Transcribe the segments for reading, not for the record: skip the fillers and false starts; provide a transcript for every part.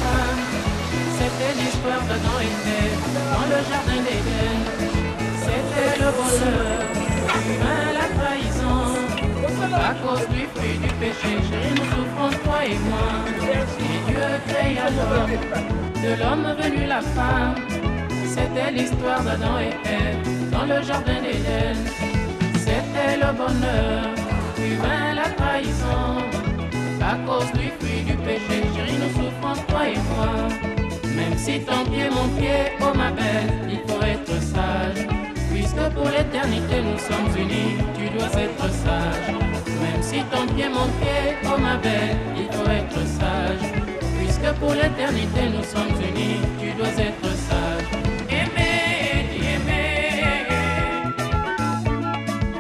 femme. C'était l'histoire d'Adam et Ève dans le jardin d'Éden. C'était le bonheur, l'humain, la trahison. À cause du fruit du péché, chérie, nous souffrons, toi et moi. Et Dieu créa l'homme, de l'homme venu la femme. C'était l'histoire d'Adam et Ève dans le jardin d'Éden. C'était le bonheur, humain, la trahison. À cause du fruit du péché, chérie, nous souffrons, toi et moi. Même si ton pied, mon pied, oh ma belle, il faut être sage. Puisque pour l'éternité nous sommes unis, tu dois être sage. Même si ton pied, mon pied, oh ma belle, il faut être sage. Puisque pour l'éternité nous sommes unis, tu dois être sage. Aimer, aimer,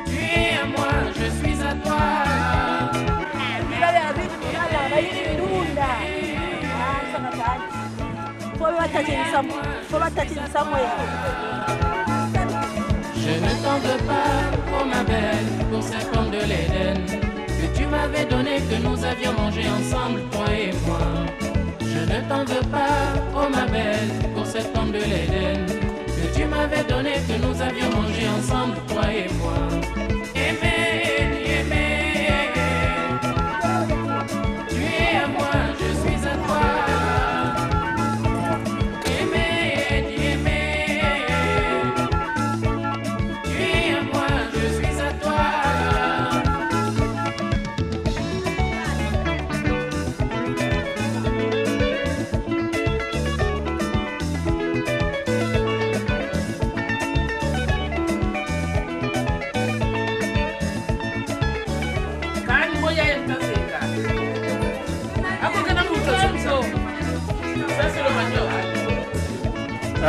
tu es à moi, je suis à toi. Je ne t'en veux pas, oh ma belle, pour cette pomme de l'Éden que tu m'avais donné, que nous avions mangé ensemble, toi et moi. Je ne t'en veux pas, oh ma belle, pour cette pomme de l'Éden que tu m'avais donné, que nous avions mangé ensemble, toi et moi. Aimer, aimer, tu es à moi, je suis à toi.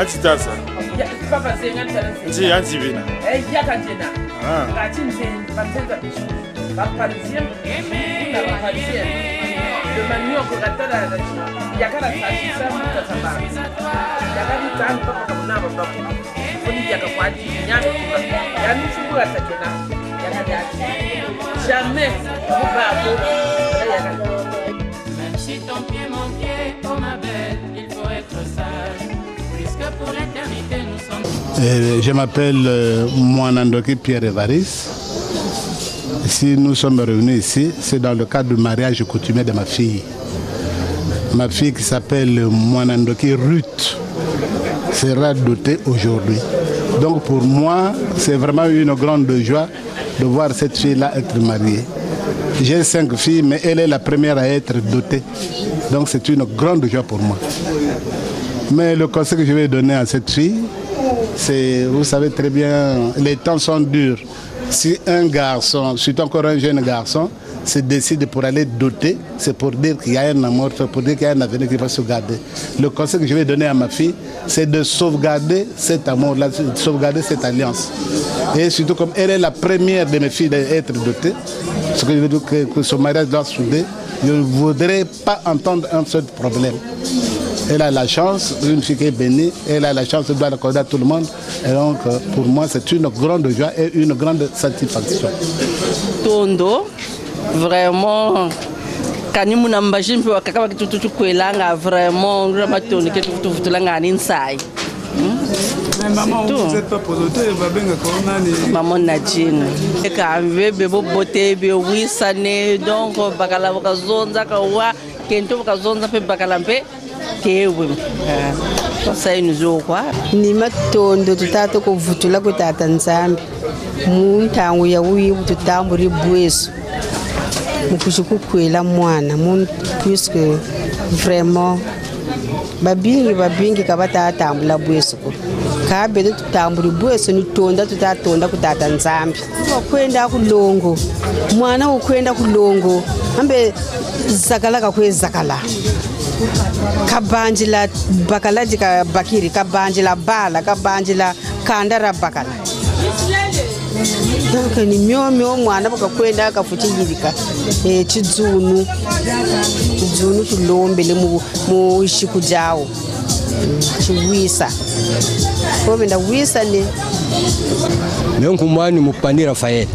Achitasa. Papa Zenga Nji anjibina. Yakajena. Parisien. Le manioc au ratala. Yakala Tachisa, Yakali Tan, Papa Kamunava, Foni Yakawaji, Yanushura Takena, Yakadati. Jamais, même si ton pied, mon pied, oh ma belle, il faut être sage. Puisque pour l'éternité nous sommes. Je m'appelle Mwanandoki Pierre Évariste. Si nous sommes revenus ici, c'est dans le cadre du mariage coutumier de ma fille. Ma fille qui s'appelle Mwanandoki Ruth sera dotée aujourd'hui. Donc pour moi, c'est vraiment une grande joie de voir cette fille-là être mariée. J'ai 5 filles, mais elle est la première à être dotée. Donc c'est une grande joie pour moi. Mais le conseil que je vais donner à cette fille, c'est, vous savez très bien, les temps sont durs. Si un garçon, surtout encore un jeune garçon, se décide pour aller doter, c'est pour dire qu'il y a un amour, c'est pour dire qu'il y a un avenir qui va se garder. Le conseil que je vais donner à ma fille, c'est de sauvegarder cet amour-là, de sauvegarder cette alliance. Et surtout comme elle est la première de mes filles d'être dotée, ce que je veux dire que son mariage doit souder, je ne voudrais pas entendre un seul problème. Elle a la chance, une fille qui est bénie, elle a la chance, elle doit l'accorder à tout le monde. Et donc, pour moi, c'est une grande joie et une grande satisfaction. Tondo, vraiment, quand nous avons dit que nous avons vraiment, Maman, vous n'êtes pas posé, va bien que Maman Nadine. Quand vous beauté, oui, ça n'est donc, bakala bakazonza kawa, kento bakazonza pe bakalampe. Ni matondo tutato kuvutula kutata nzambi muntangu ya uyi tutamburi bweso mukushukukwela mwana puisque vraiment babingi kabatatambula bweso kabedo tutamburi bweso nitonda tutatonda kutata nzambi wakwenda kulongo mwana ukwenda kulongo ambe zakala kakwe zakala kabanjila bakalaji ka bakiri kabanjila bala kabanjila kandara bakala donc ni myo mwana bakakwenda akafuchingirika chidzunu tulombele mu shikujawo chiwisa ko benda wisa ne Nkumwani Mupani Rafael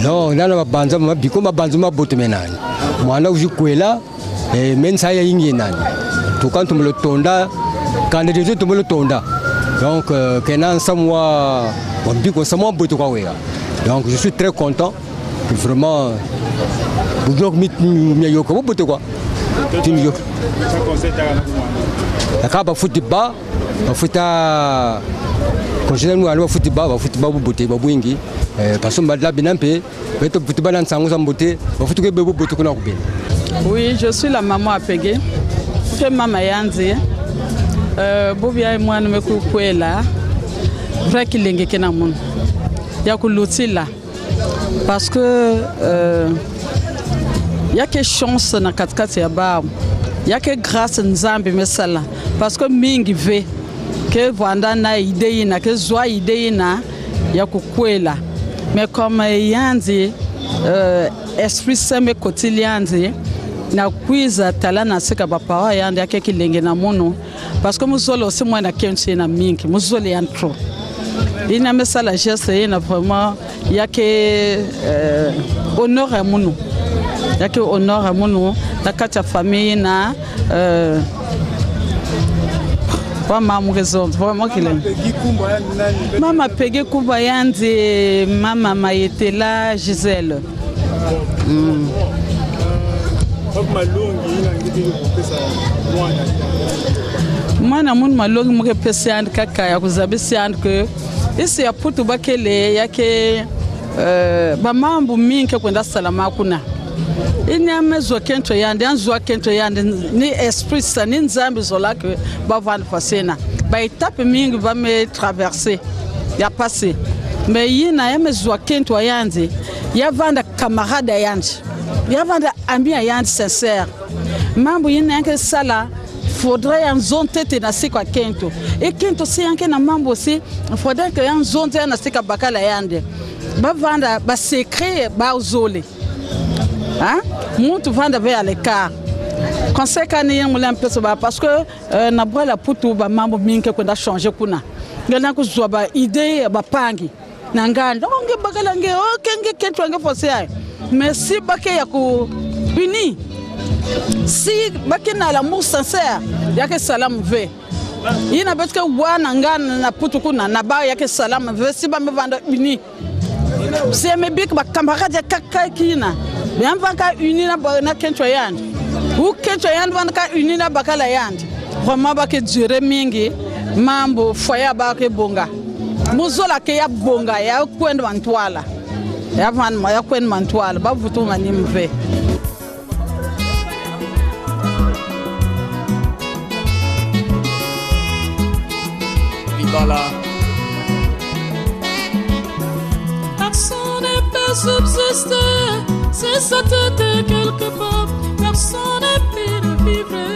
Non, nana banza biko mabanza maboto menani. Mwana ujikwela mensa ya ingi nani. Tukan tumelo tonda candidature tumelo tonda. Donc kenan samwa biko samwa boto kwa wea. Donc je suis très content que vraiment bujok mit mi yoko boto kwa. Timi yoko. Akaba football, bafuta considère nous allons football boté babwingi parce que madla binampe beto football nan sango samboté bafuta ke bebo boto kuna kubé. Oui, je suis la maman Apege. Je suis maman Yanzi. Bobia et moi nous me kukwela. Vrai qu'il lenge kena mun. Ya kulutila parce que y a que chance na katkati ya ba. Y a que grâce nzambe mesala parce que mingi ve que vanda na idée na que zoa idée na ya kukwela mais comme Yanzi esprit seme kotilianzi na kuiza tala na seka bapa yandi yake kilenge na mono parce que muzolo aussi moi na kenche na mingi muzolo yantro ina mesala geste ina vraiment yake honneur à mono yake honneur à mono na kata famille na maman raison vraiment qu'il est maman Peggy Kumba Yandi maman Mayetela Gisèle mwana mun malongi muke pesa and kaka ya kuzabisi and que isi ya putu bakele yake ba mambo mingi kwenda salama kuna ini amezo kento yande anzo kento yande ni esprit sa ni nzambi zolake ba van fasena ba étape mingi ba me traverser ya passé mais yina amezo kento yande ya vanda camarade yande ya vanda ami yande sincère mambo yina yake sala faudrait en zone tete na sika kento et kento si yanke na mambo si faudrait que en zone tete na sika bakala yande ba vanda ba secret ba uzole hein mutu vanda vers à l'écart conséquence ni mulam peso ba parce que na bola putu ba mambo minke kwenda changer kuna ngana kuzwa ba idée ba pangi na nganda onge bakala nge okenge kento nge force ay mais si bake ya ku uni si bakina l'amour sincère yake salam ve ina beske wana ngana na putu kuna na ba yake salam ve si ba me vanda uni si me bik ba camarade kaka kina bien vanka uni na kento yandi ou kento yandi vanka uni na bakala yandi vraiment ba ke dure mingi mambo foya ba ke bonga muzola ke ya bonga ya kwenda mantwala ya van ma ya kwenda mantwala ba vutu manimve. Personne ne peut subsister si sa tête est quelque part. Personne ne peut vivre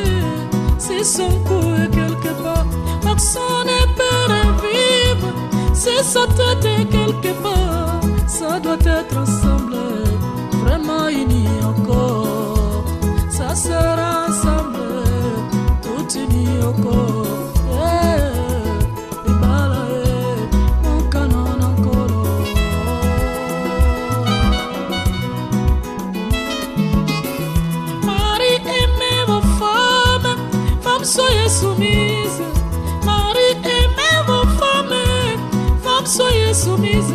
si son cou est quelque part. Personne ne peut vivre si sa tête est quelque part. Ça doit être ensemble, vraiment unis encore. Ça sera ensemble, tout unis encore. Soyez soumises, Marie, aimez vos femmes, femmes, soyez soumises.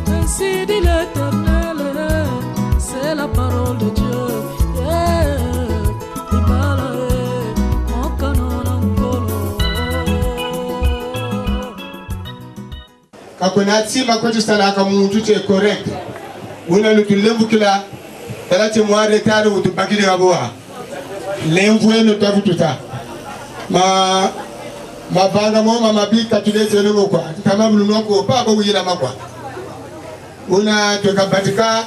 Ainsi dit l'Éternel, c'est la parole de Dieu. Mon canon encore. Kakonati makoto sana kamuntu te correct. Una lutulembu kila, elati mwa retard utubakili gaboa. Lemvwe no tavututa. Ma banga mo mama bika tulete lego kwa kama mlunoko baba wira makwa una tukabatika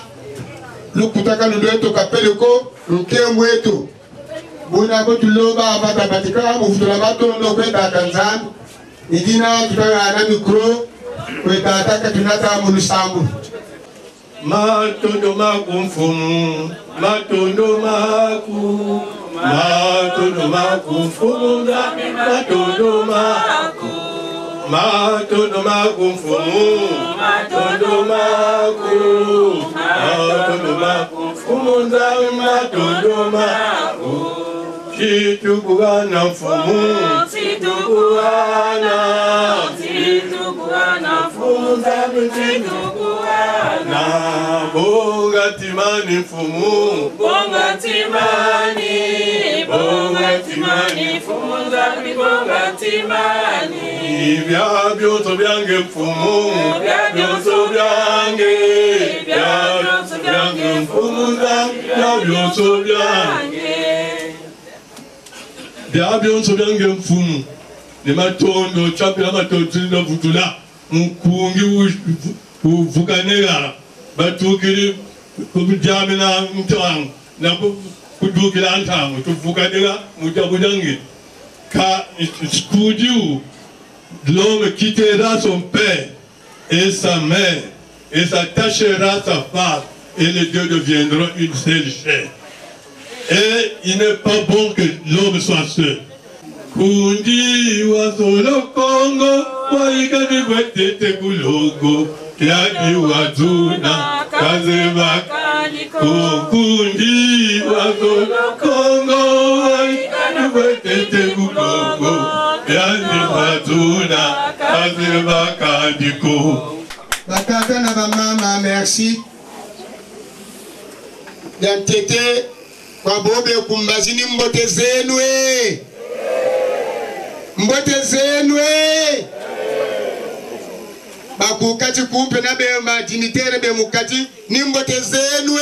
lukutaka ndoeto kapeleko nkemwetu una ko tuloba abata batika mufutula mato ndo kwenda Tanzania idina tutaka na mikro kwenda ataka tunata mulusambu matondo makumfumu matondo maku matondo makumfumu matondo makumfumu matondo maku, matondo maku, mfumu nzangu matondo maku. Situkuana mfumu, situkuana, situkuana mfumu nzangu situkuana. Bonga timani mfumu, bonga timani, bonga timani mfumu nzangu bonga timani. Vya vyoto vyange mfumu, vya vyoto vyange, vya vyoto vyange mfumu nzangu vya vyoto vyange. Vya vyoto vyange mfumu, ni matondo chapila matondo vutula, mkungi uvukanega, batukiri kubijame na mtangu, na kudukila antangu, tuvukanega mutabudangi. Car pour Dieu, l'homme quittera son père et sa mère et s'attachera sa femme et les deux deviendront une seule chair. Et il n'est pas bon que l'homme soit seul. Kundi wa solo Congo, wa ikani wetete kulogo, yaki wa zuna kazeba. Kundi wa solo Congo, wa ikani wetete kulogo, yaki wa zuna kazeba kandiko. Batata na bamama, merci. Yantete kwa bobe kumbazini mbote zenu mbote zenu bakukati kumpe na be majinitere be mukati ni mbote zenu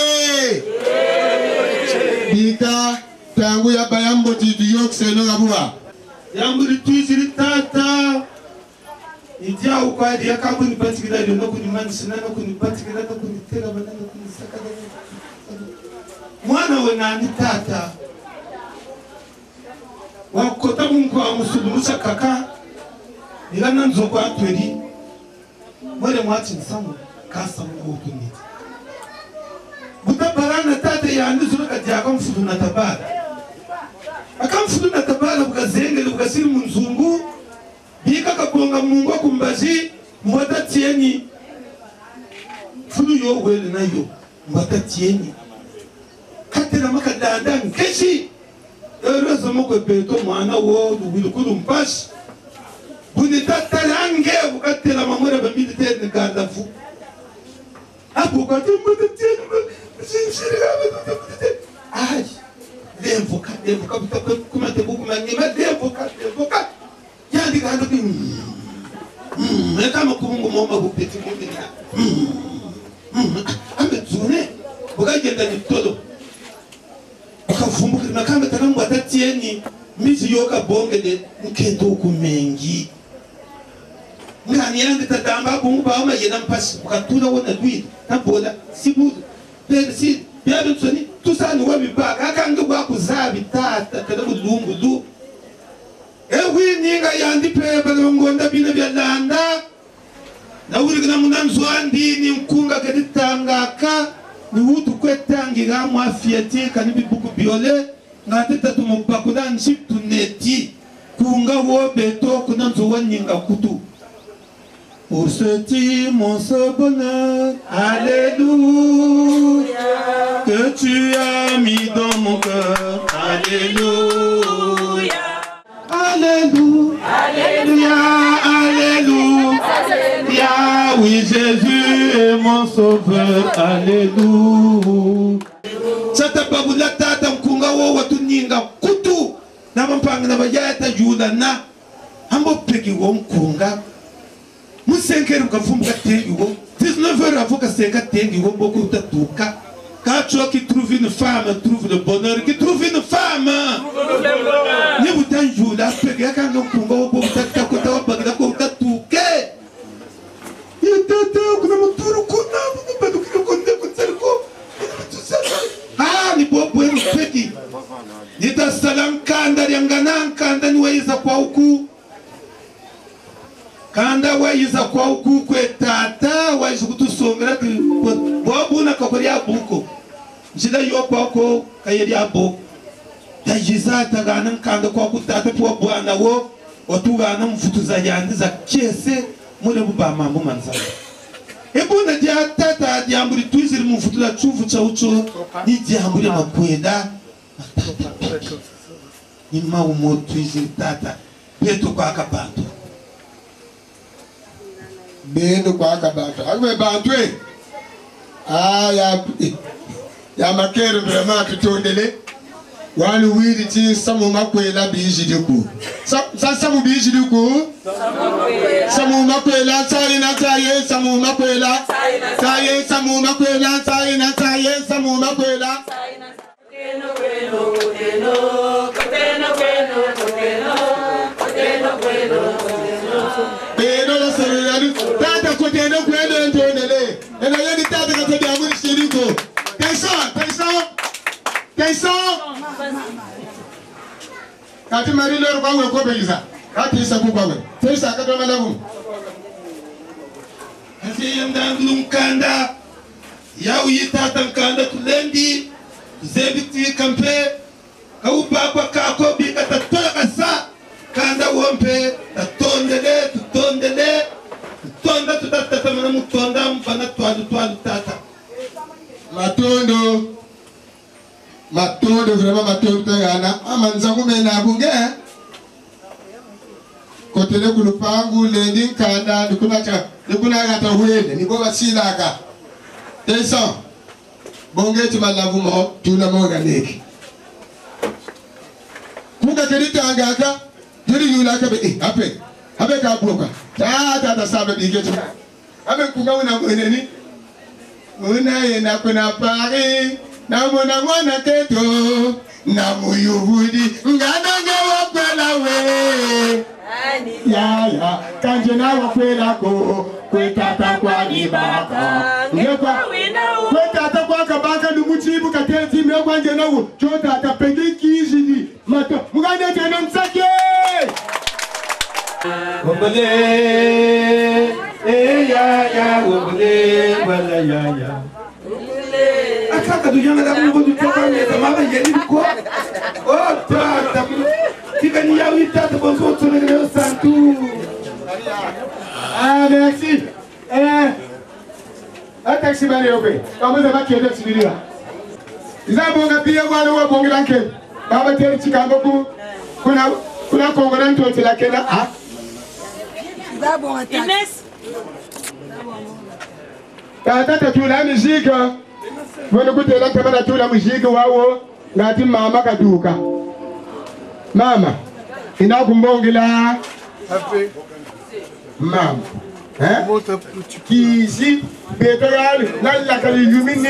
bika tangu ya bayambo tidiyok seno gabuwa yamburi tuziri tata idia ukwadi ya kabuni patikida no kunimanisina no kunipatikida no kunitera banana kunisakada mwana we nani tata wakota mungu wa musulumusha kaka nilana nzoko atweri mwere mwati nsamu kasa mungu utuniti butabarana tata ya ndizuru kajaka mfudu na tabara akamfudu na tabara bukazengele bukasiri munzungu bika kakonga mungu kumbazi mwata tieni fudu yo wele na yo mwata tieni katela makadanda nkeshi erezo moko beto mwana wo dubilukulu mpashi buni tatalange bukatela mamwera ba militaire ne gardafu apo kwati mwata tieni sinshirika ai levoka kumate bukumanyima levoka yandi gando ki kama kumungu moma bupeti kumina amezune bukagenda ni todo bakavumbuka nakamba tanamwa tatieni misi yoka bonge de nkendo kumengi ngani yandi tatamba bungu ba ma yena mpasi bukatula wona dwi nabola sibu persi byabe tsoni tusani wa bibaka akanga bwa kuzabi tata kada budungu du ewi ninga yandi pepa ngonda bina byalanda na uri gina munanzwandi ni mkunga kaditangaka ni wutu kwetangi ga mwafiati kani bibuku biole ngate tatu mupakuna nship tuneti kunga wo beto kunanzo waninga kutu. Pour ce mon bonheur, alléluia, que tu as mis dans mon cœur, alléluia, alléluia, alléluia, alléluia, oui Jésus est mon sauveur, alléluia. Sata babula tata mkunga wo watuninga kutu na mampanga na bayata juda na hambo peki wo mkunga. Musenkeri mkafumbuka tengi wo 19h avant que senga tengi wo beaucoup tatuka. Quand tu qui trouve une femme trouve le bonheur, qui trouve une femme ni butanjuda peki yakanga mkunga wo beaucoup tatuka wo bagida ko tatuke. Yitata kuna muturu kuna baduki konde kutserko. Ah ni bobo enu peki. Nita salam kanda yangana kanda ni waiza kwa huku. Kanda waiza kwa huku kwe tata waiza kutusongera bobu na kakori ya buko. Njida yo kwa huko kayeri ya buko. Yajiza tagana kanda kwa huku tata kwa buwana wo. Watu wana mfutu za yandi za kiese. Mule buba mambu manzana. ebona dia tata diamburi tuiziri muvutula chuvu cha ucho ni diamburi makwenda ni maumo tuiziri tata yetu kwa akabantu bendo kwa akabantu akwe bantu ya makero vraiment tutondele wali wiri ti samu makwela bijidiku samu bijidiku samu makwela tayi na taye samu makwela taye samu makwela tayi na taye samu makwela pero la seriali tata koteno kwelo ntondele ena yeni tata kotedi amuri shiriko Kaiso Kati marilo kwa we ko beisa kati isa ku kwa we tesa ka do malabu ati yanda ngumkanda ya uyita tankanda tulendi zebiti kampe au baba kako bi katatola kasa kanda wompe tatondele tonda tutata mana mutonda mpana twadu tata matondo vraiment matondo tayana amanza kumena bunge kotele kulupangu lendi nkanda nikuna gata huele ni boba silaka tesa bonge ti malavu mo tuna mo ganeki kuka kerita angaka jeri yula ka be ape ka bloka ta sabe bigeti abe kuka una yena kuna pari na mwana keto na muyubudi nganange wakwela we ya kanje na wakwela ko kwetata kwa nibaka ngekwa kwetata kwa kabaka numuchibu kateti mekwanje nawo chota atapenge kizidi mato mugande tena msake Wobole ya wobole wala ya Akaka dujana da mungu tutoka neza mama yeli ko oh tata tika ni yawi tata bonzo tunele santu merci taxi bari yobe kama za baki yote sibiria izabonga pia bwana wa bonga lanke baba tele chikambo ku kuna kongona ntote la kena izabonga Ines tata tu la musique Vona kutela kama tu la musique wawo ngati mama kaduka mama inakumbongela mama Kisi betoyali nalla kali yumini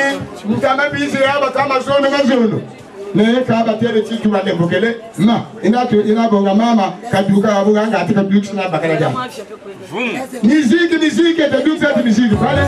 mtama bisi aba kama zono ne kaba tele chitu wale mbokele ma inabonga mama kaduka wabuga ngati kaduka na bakala jama miziki taduka ati miziki pale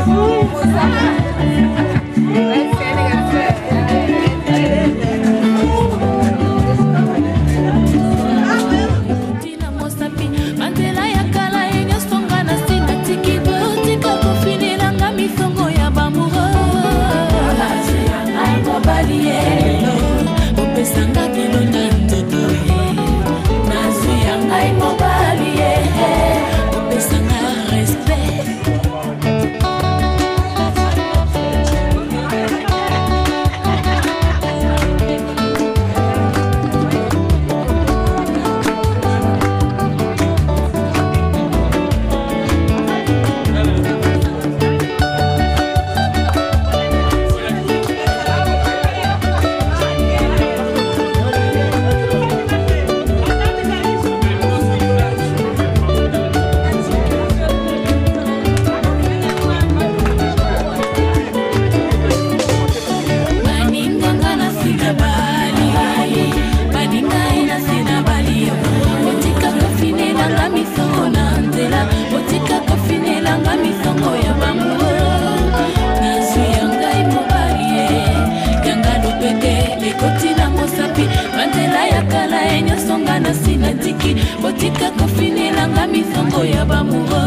botika kofinela nga mithongo ya bamuro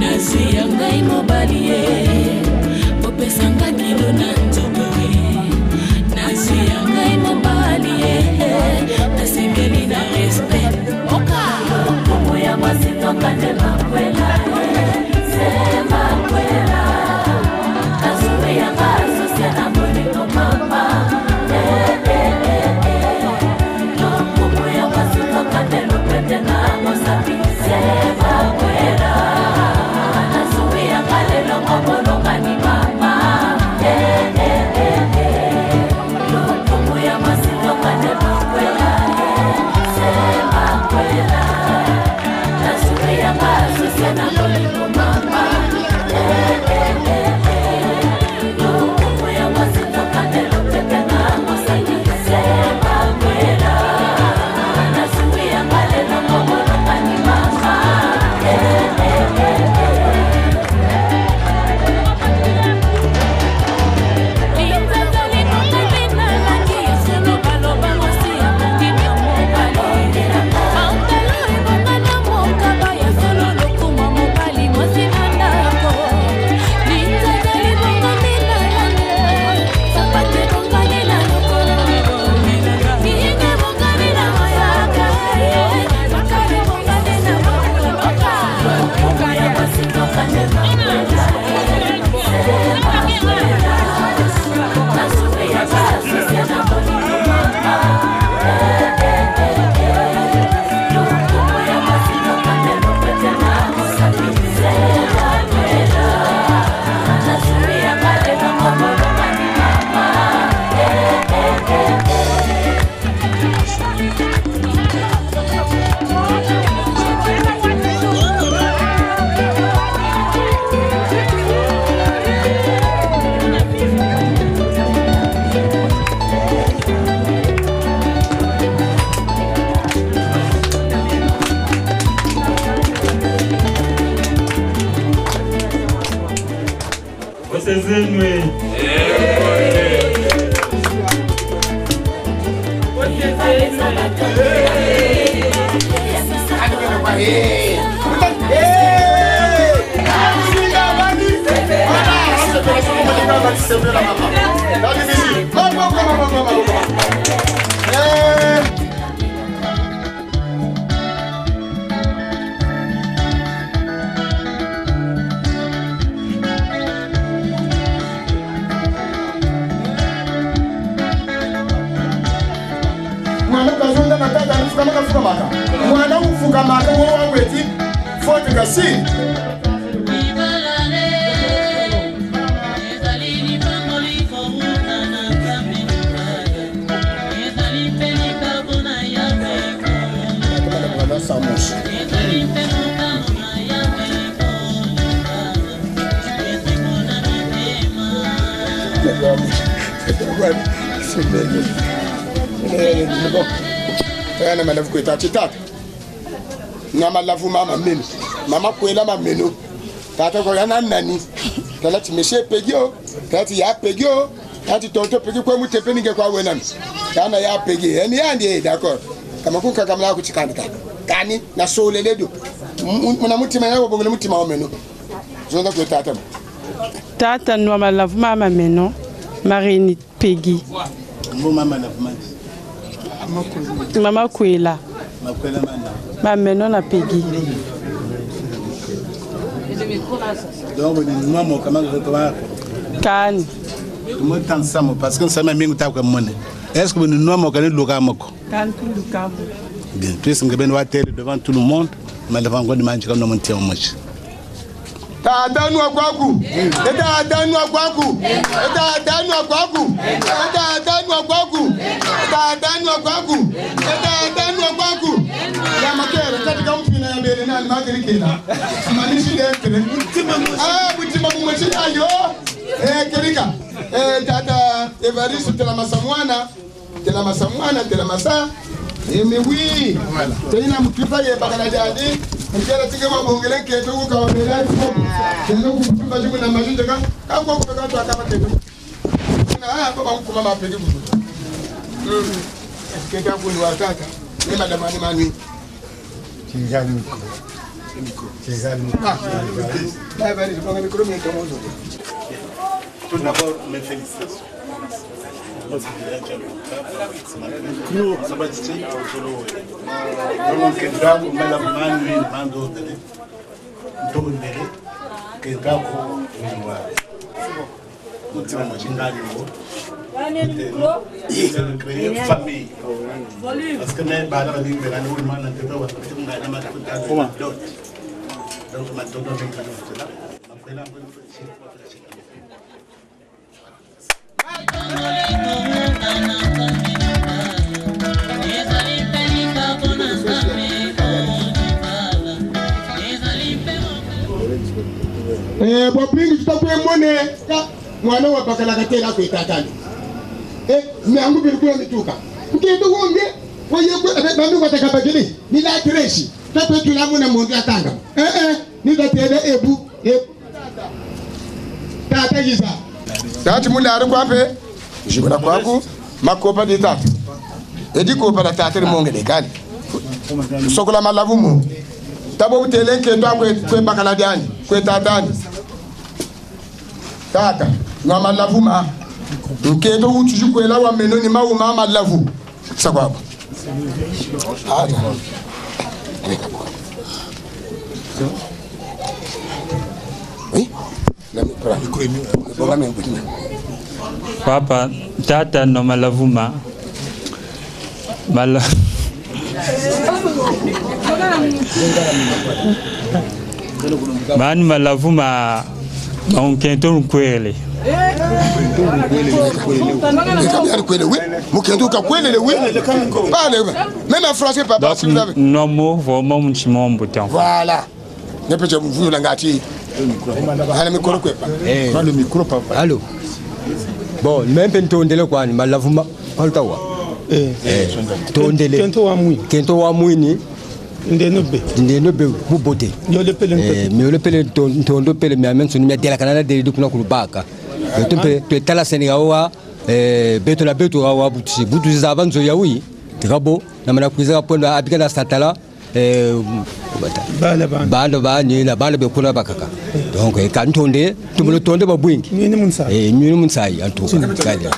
nazi ya ngai mobali ye bopesanga kilo na nzoto nazi ya ngai mobali ye nasengeli na respect oka kombo ya mwasi tokande makwela se makwela zenwe. Mwana ufuka maka wa weti fote kasi Ana malavu kweta chitata na malavu mama meno mama kwela mameno tata ko yana nani kala timeshe pegio kati ya pegio kati tonto pegio kwa mutepeni ke kwa wena kana ya pegi yani yandi d'accord kama kuka kama la kuchikanda kani na sole ledo muna mutima yako bongo mutima wa meno zonda kweta tata tata no malavu mama meno marini pegi mama na mama Mama Kwela. Mameno na pegi. Donc ni maman comment Kan. Moi tant ça parce que ça m'a mis ta comme monnaie. Est-ce que nous nous avons gagné le gamoko? Kan tout le cabo. Bien, puisque nous avons été devant tout le monde, mais devant God manche comme nous monter en marche. Tata nwa kwaku. Tata nwa kwaku. Tata nwa kwaku. Tata nwa kwaku. Tata nwa kwaku. Tata nwa kwaku. Ya makere katika mpina ya bele na makere kena. Manishi dentro. Mutima mumweshi ayo. Kerika. Tata Evaristo tela masamwana. Tela masamwana tela masa. Oui. Tena mkifa ye bakala jadi. Mkera tige mabongele keto ku kawabela tena ku mtumba jimu na majinja ka kwa kupeka watu akapa keto. Na baba mko mama apige buzu. Keka ku ni watata. Ni madamani mani. Kizali mko. Kizali mko. Bye bye, je prends le micro mais comment je. Tout d'abord mes félicitations. Nous, ça va être solo. Donc, que drago mela manu mando dele. Todo dele. Que drago wa. Mutima machingali ngo. Créer famille. Parce que même bala bali ngela ni mana tete wa kutinga na matuta dot. Donc matoto benga dot la. Makwela Bopingi tutakwe mone mwana wa bakala katela ko itatani nangu bilikuwa mituka mkendo wonge waye bandu wataka bagili ni la treshi tape tulamu na mundu atanga ni datede ebu tata yiza tati munda ari kwape jibona kwaku makopa de tata edi kopa la tata monge de kali sokola malavu mu tabo utelenke ndo kwe bakala dani kwe tatani tata no malavu ma nkendo uchi kwela wa menoni mawu mama malavu sababu Papa, tata no malavuma. Man malavuma mankento nkwele. Même en français, papa, si vous avez. Non, mot, vraiment, mon chimon bouton. Voilà. Ne peut-être vous l'engagez. Le micro, papa. Allô. Bon, même Pentondele, quoi, malavuma, Paltawa. Tondele. Kento wa mwini. Ndenobe bubote. Mais le pele tondo pele mais même son de la canada de kuna kulubaka. tu tala Senegawa beto la beto wa butu zabanzo ya wi trabo na mana kuiza ponda abika statala bala ba ni na bala be kula bakaka donc kan tonde tumlo tonde ba bwingi ni munsai antu kali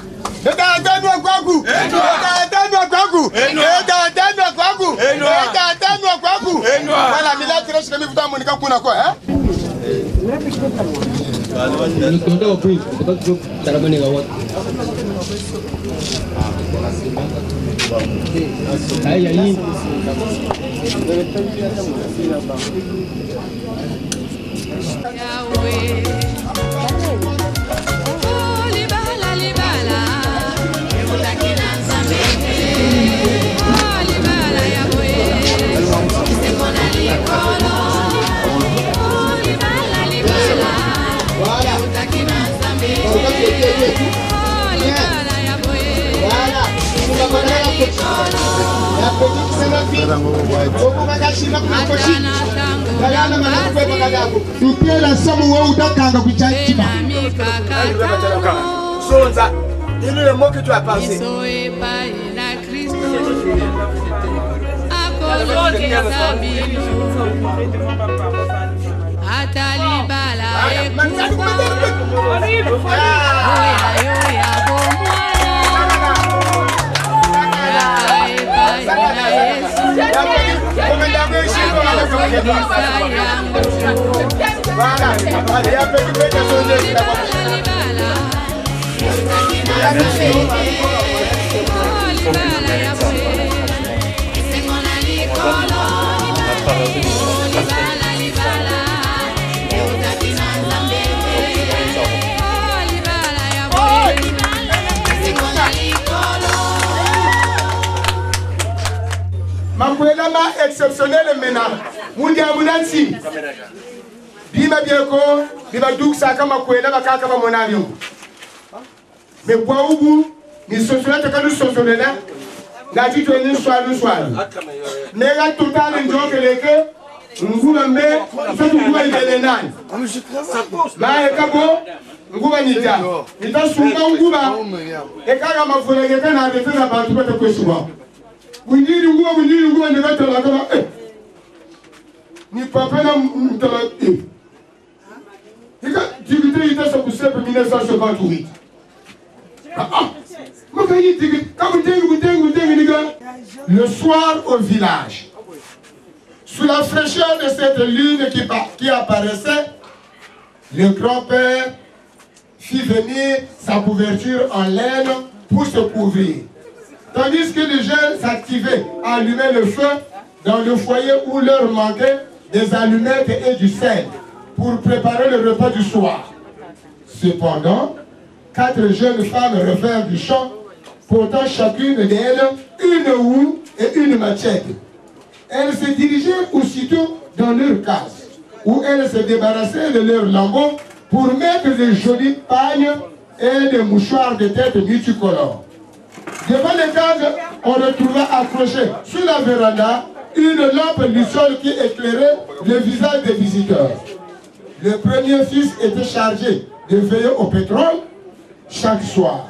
Upela samu wa utakanga kuchachima. Sonza, dis-nous le mot que tu as pensé. Mambuelama exceptionnel maintenant. Mundia munansi. Bima bieko, biba duksa kama kwela bakaka ba monavyo. Me kwa ugu ni sosolata kanu sosolena. Ngati to ni swalu swalu. Mega total njokeleke. Nguma me sotu kuba ibelenani. Ma ekabo nguba nita. Nita sunga nguba. Ekaga mafulege kana defeza bantu bata kweshuwa. Windiri nguwa ni bata la kama ni papa na mtala Ika digité ita sa kusepe 1958. Le soir au village, sous la fraîcheur de cette lune qui apparaissait, le grand-père fit venir sa couverture en laine pour se couvrir. Tandis que les jeunes s'activaient à allumer le feu dans le foyer où leur manquait des allumettes et du sel pour préparer le repas du soir. Cependant, 4 jeunes femmes revinrent du champ, portant chacune d'elles une houe et une machette. Elles se dirigeaient aussitôt dans leur case, où elles se débarrassaient de leurs lambeaux pour mettre des jolis pagnes et des mouchoirs de tête multicolores. Devant les cases, on retrouva accroché sur la véranda une lampe luciole qui éclairait le visage des visiteurs. Le premier fils était chargé de veiller au pétrole chaque soir.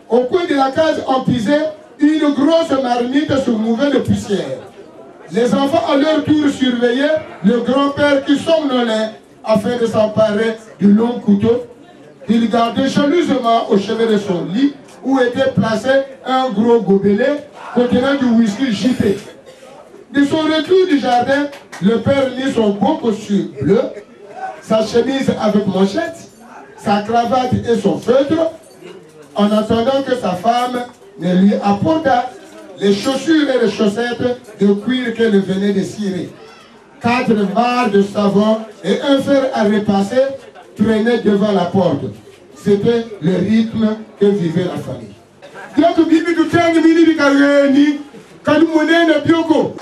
Au coin de la case, on pisait une grosse marmite se mouvait de poussière. Les enfants à leur tour surveillaient le grand-père qui somnolait afin de s'emparer du long couteau. Il gardait jalousement au chevet de son lit où était placé un gros gobelet contenant du whisky gipé. De son retour du jardin, le père mit son beau costume bleu, sa chemise avec manchette, sa cravate et son feutre, en attendant que sa femme ne lui apportât les chaussures et les chaussettes de cuir qu'elle venait de cirer. 4 barres de savon et un fer à repasser traînaient devant la porte. C'était le rythme que vivait la famille. Donc, Bibi du temps de Mini Bikayeni, quand nous menons Bioko.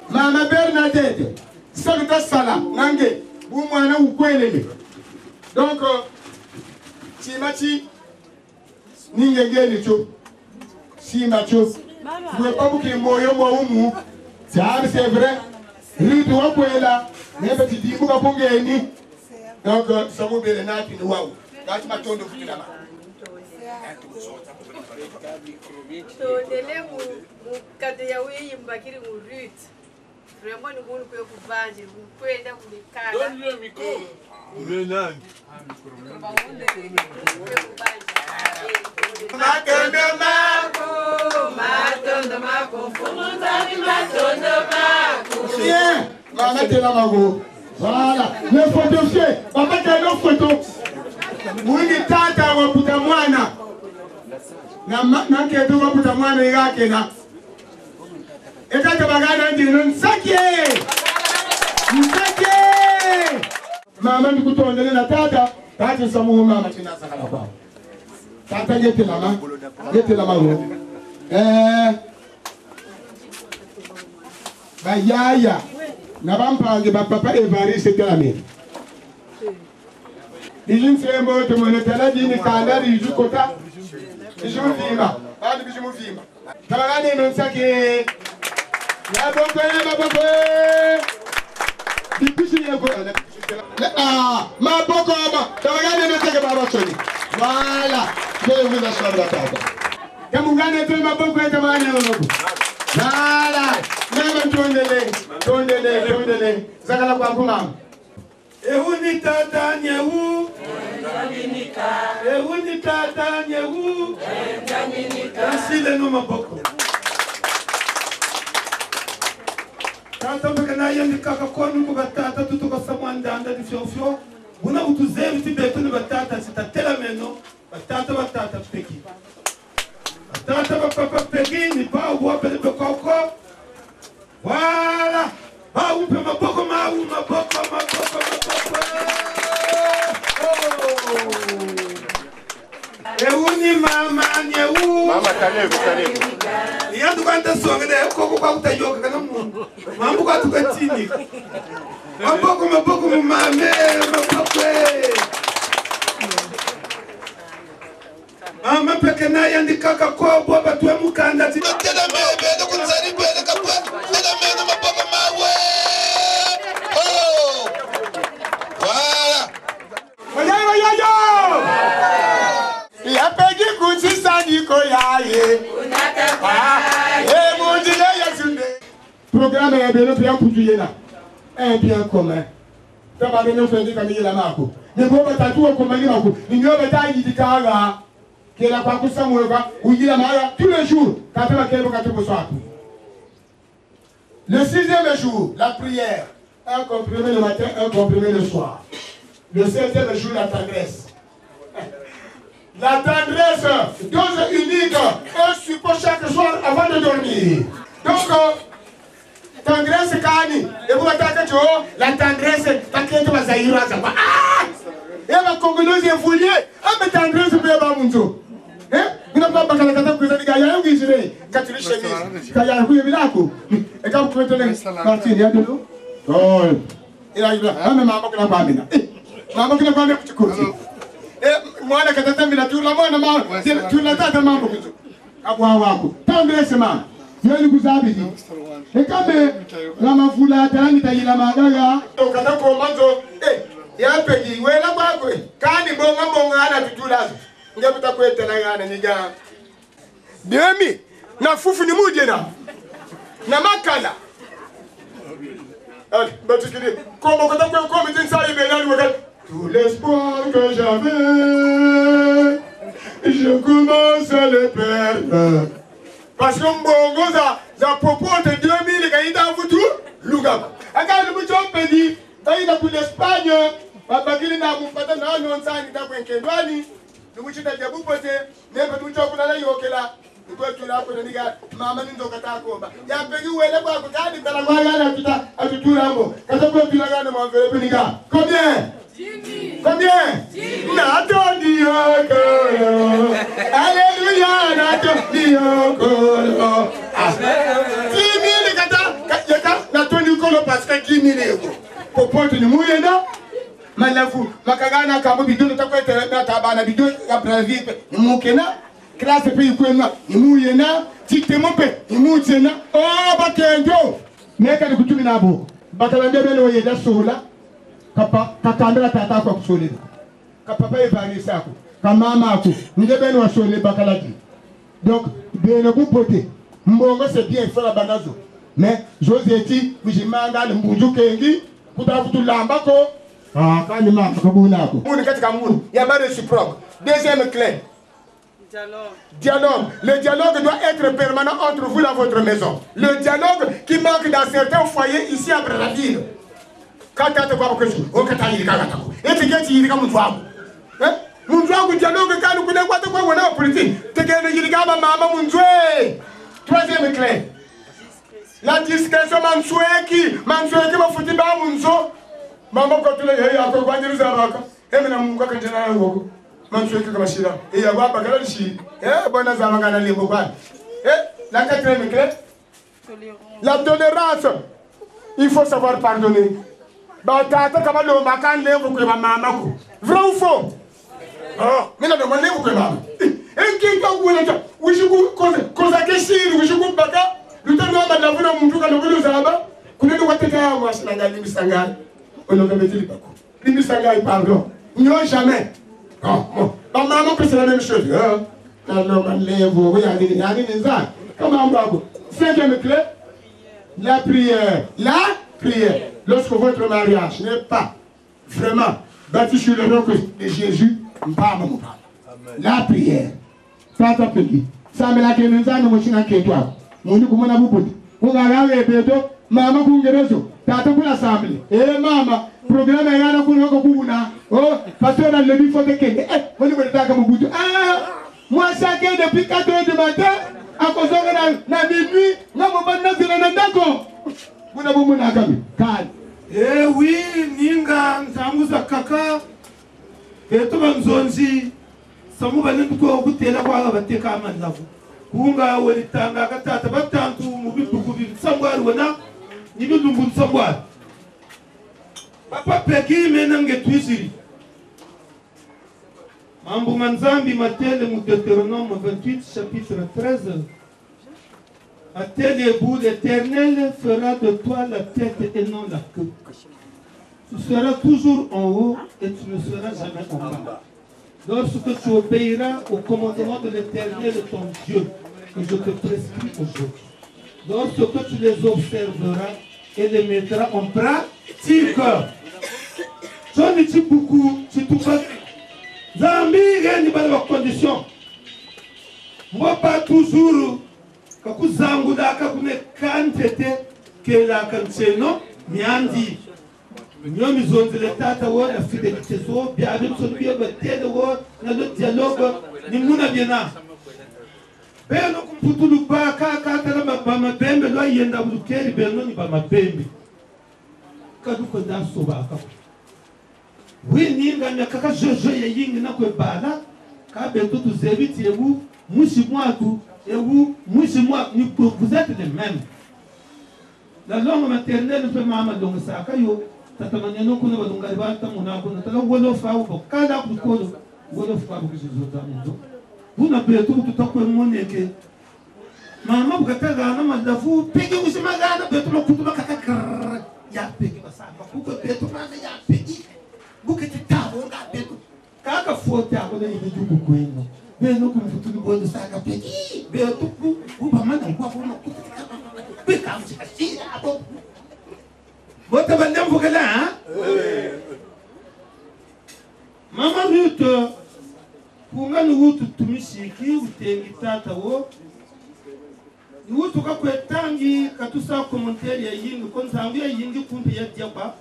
Mama Bernadette, Salta Sala, Nange, Boumana ou Kwelele. Donc, Timati, Ningenge Nicho, Simacho, vous ne pouvez pas vous qu'il moyo moumou, c'est vrai, Ruto Wakwela, mais petit Dibu Kapongeni, Donc, ça m'a bien dit, waouh. Quand tu m'as tourné au bout de la main. Tondele mukade yawe yimbakiri mu route. Vraiment ni ngulu kwe kubanje kwenda kumikala. Donne le micro. Renan. Matondo mako, Fulutani matondo mako. Bien, maman t'es là mago. Voilà, le photofier, papa t'as une photo. Mwini tata waputa mwana. Na ketu waputa mwana yake na. Ekata bagana ndino nsake. Nsake. Mama ndikutondele na tata, tata samuhu mama chinasa kana kwa. Tata yete lama ro. Bayaya. Na bampange ba papa Evariste Telamé. Dijin sembo to monetala dini kanda riju kota. Bijumu vima. Badi bijumu vima. Tabagani nonsake. Ya boko ya baboko. Bipishi yego. Ma boko ma. Tabagani nonsake baba choni. Voilà. Je vous assure la table. Kamungane to ma boko ya tamani ngogo. Voilà. Mama tondele. Zakala kwa kuma. Ehuni tata nyewu. Ehuni tata nyewu. Asile no maboko. Tata mbekana yendi kaka kwanu kwa tata tutoka samwanda anda di fiofio. Buna utuzevi tibetu ni batata sitatela meno. Batata peki. Batata papa peki ni pa uwa pele bekoko. Voilà. Ah, on peut maboko. Euni mama nyewu. Mama kalevu. Yandu kanda songa de koko kwa utayoka kana mungu. Mambo kwa tukatini. Maboko mumame maboko. Mama peke na yandi kaka kwa baba tuwe mukanda ti. Tela mebe ndo kunzari bwele kapwa. Tela mebe maboko mawe. Oh. Voilà. Oyo. Ya pegi kutsisa niko yaye. Unataka. Mundile yasunde. Programme ya beno pia kutuyena. Bien commun. Taba beno fendi kamili la mako. Ngo batatu ko mali mako. Ngo batayi dikala. Kela kwa kusamweka ujila mara tous les jours quand on a quelque chose. Le 6e jour, la prière, un comprimé le matin, un comprimé le soir. Le 7e jour, la tendresse. La tendresse, dose unique, un support chaque soir avant de dormir. Donc, tendresse kani, et vous attaquez la tendresse, t'inquiète pas, ça ira, ça va. Ah! Et ma congolaise est fouillée, mais tendresse, peut pas mon eh? Mina baba kana kata kuza diga ya yangu izire katuli chemise kaya huye bilako e kam ko tole Martin ya dolo oh ila ila mama mama kana kwa mina mama kana kwa mina kuchikuzi mwana kata tambila tu la mwana mama tu la tata mama kuzo abwa wako tandresse mama yoni kuzabidi e kame la mafula talani tayila magaga to kata ko manzo ya pegi wela kwako kani bonga ana tutulazo ngabuta kwetela ngana niga demi na fufu ni mudena na makala allez batikiri comment quand on comme dit ça il est tout l'espoir que j'avais je commence à le perdre parce que mbongo za propos de 2000 kaida futu luga aka le mucho pedi kaida pour l'Espagne babagili na mupata na nonsani ta kwenkendwani Numuchita jabu pote, nembe tuchokuna la yokela. Nikuwe tulapo na niga mama nindo katakomba. Ya pegi uwele kwa kukadi kala kwa yana tuta atutura mbo. Kata kwa tulagana mwamvelepe niga. Combien? Nato diokolo. Alléluia, nato diokolo. 10,000 kata nato diokolo parce que 10,000 euros. Popote ni muyena. Malafu makagana kama bidon takwete na tabana bidon ya bravipe ni mukena classe pe ikwena ni muyena tikemo pe ni mutena bakendo neka ni kutumi nabo bakalande bele oyeda sola kakandra tata kwa kusolera kapapa evarisa ako kamama ako ndebeni wasole bakalaki donc bene bupote mbongo c'est bien fera banazo mais Joseti mjimanga mbunju kengi kutafutulamba ko kani mama kabunako muni katika muni ya ba réciproque. Deuxième clé, dialogue. Le dialogue doit être permanent entre vous dans votre maison. Le dialogue qui manque dans certains foyers ici à Brazzaville. Quand tu as quoi que tu as, tu as dit que tu as dit que tu as dit dialogue quand nous connaissons quoi on a politique. Tu as dit que maman munjwe. Troisième clé. La discrétion mansueki va foutre ba munzo. Maman quand tu es là, quoi dire ça va. Et maintenant mon quoi quand tu es là ngoko. Mansueki kama shida. Et ya wa bakala shi. Bona za mangana limbo kwa. La quatrième clé. La tolérance. Il faut savoir pardonner. Batata kama lo makan levo kwa mama ko. Vrai ou faux? Ah, mais la demande levo kwa mama. Enki kwa kuona wishuku koza keshiri wishuku baka. Lutano aba davuna muntu kana bulu zaba. Kunendo wateka ya wasanga limisanga. Ono kabetili bako. Limisanga pardon. Non jamais. Bon, maman peut c'est la même chose. Non, man levo, oui, yani nza. Comment on va? Cinquième clé. La prière. La prière. Lorsque votre mariage n'est pas vraiment bâti sur le nom de Jésus, la prière. Tata Peki. Ça me l'a kenenza no mochina ketwa. Mundu kumona bubuti. Ungalawe beto mama kungerezo. Tata kula assemblée. Mama, programme yana kuna ko kuna. Oh, pasteur a levé faut que on va taka bubuti. Moi chacun depuis 4 heures du matin à cause de la minuit, na mobana zina ndako. Kuna bumuna kami. Kali. Oui, ninga nzamuza kaka beto banzonzi samu banituko gutela kwa bateka amandavu kunga welitanga katata batantu mu bibuku bisambwari wona nibidumbu nsambwari papa peki menange twisiri mambo manzambi matele mu Deutéronome 28 chapitre 13. À tel ébout, l'Éternel fera de toi la tête et non la queue. Tu seras toujours en haut et tu ne seras jamais en bas. Lorsque tu obéiras au commandement de l'Éternel ton Dieu, que je te prescris aujourd'hui. Lorsque tu les observeras et les mettras en pratique. J'en ai dit beaucoup, c'est tout pas. Zambi, il n'y a pas de condition. Moi, pas toujours. Kakuzangu daka kune kantete kela kanseno miandi nyomi zonze le tata wo la fidélité so biabe so biabe tede wo na le dialogue ni muna biena beno kumputulu ba ka tala mabama bembe lo yenda bulukeri beno ni ba mabembe kadu ko da so ba ka wi ni nganya kaka jojo ye yingi na ko bala ka bento tu zebiti ebu mushi mwatu. Et vous, moi, vous êtes les mêmes. La langue maternelle fait maman donc ça kayo tatamanyano kuna badunga bata munako nataka wolofa uko kada kukolo wolofa uko zota ndo buna beto tutakwe moneke mama bukataga na madafu pegi usimagana beto lokutuma kakakar ya pegi basaba kuko beto mama ya pegi bukete tabo nga beto kaka fota ko na ibi kukweno beno kumfutuni bondo saka pegi beto ku bamana kwa kwa beka msikasi hapo bota bandam fukala ha mama Ruth kunga nuhutu tumishiki utengi tata wo nuhutu kakwetangi katusa kommentari ya yingi konsangu ya yingi kumpi ya tiapa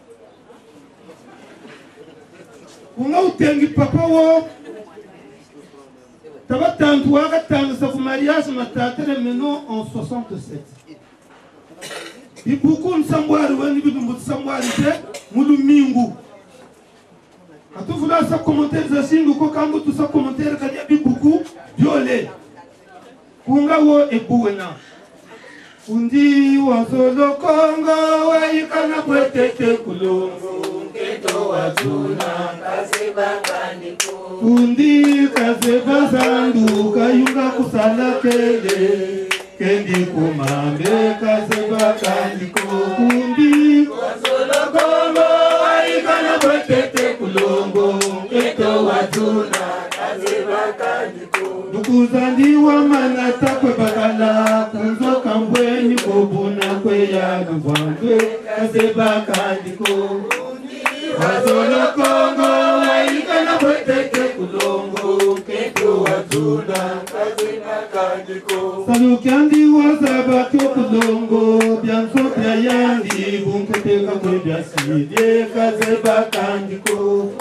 kunga utengi papa wo tabatantu wakatangisa ku mariage matatere meno en 67 ibuku msambwari wani bidumbu msambwari te mulumingu atufula sa commentaire za singu ko kambu tu sa commentaire kanya bibuku viole kunga wo ebuwena undi wazolo kongo waikana kwetete kulungu keto wazuna kasebangandiko undi kasebazandu kayunga kusala kele kendi kumambe kasebangandiko undi wazolo kongo waikana Dukuzandi wa manata kwe bakala kunzo kambweni kobuna kwe ya dubandwe kaseba kandiko Wazolo Kongo waikana kweteke kulongo keto watuna kaseba kandiko Salukiandi wazaba kyo kulongo bianso bya yandi bunketeka kwe bya sidye kaseba kandiko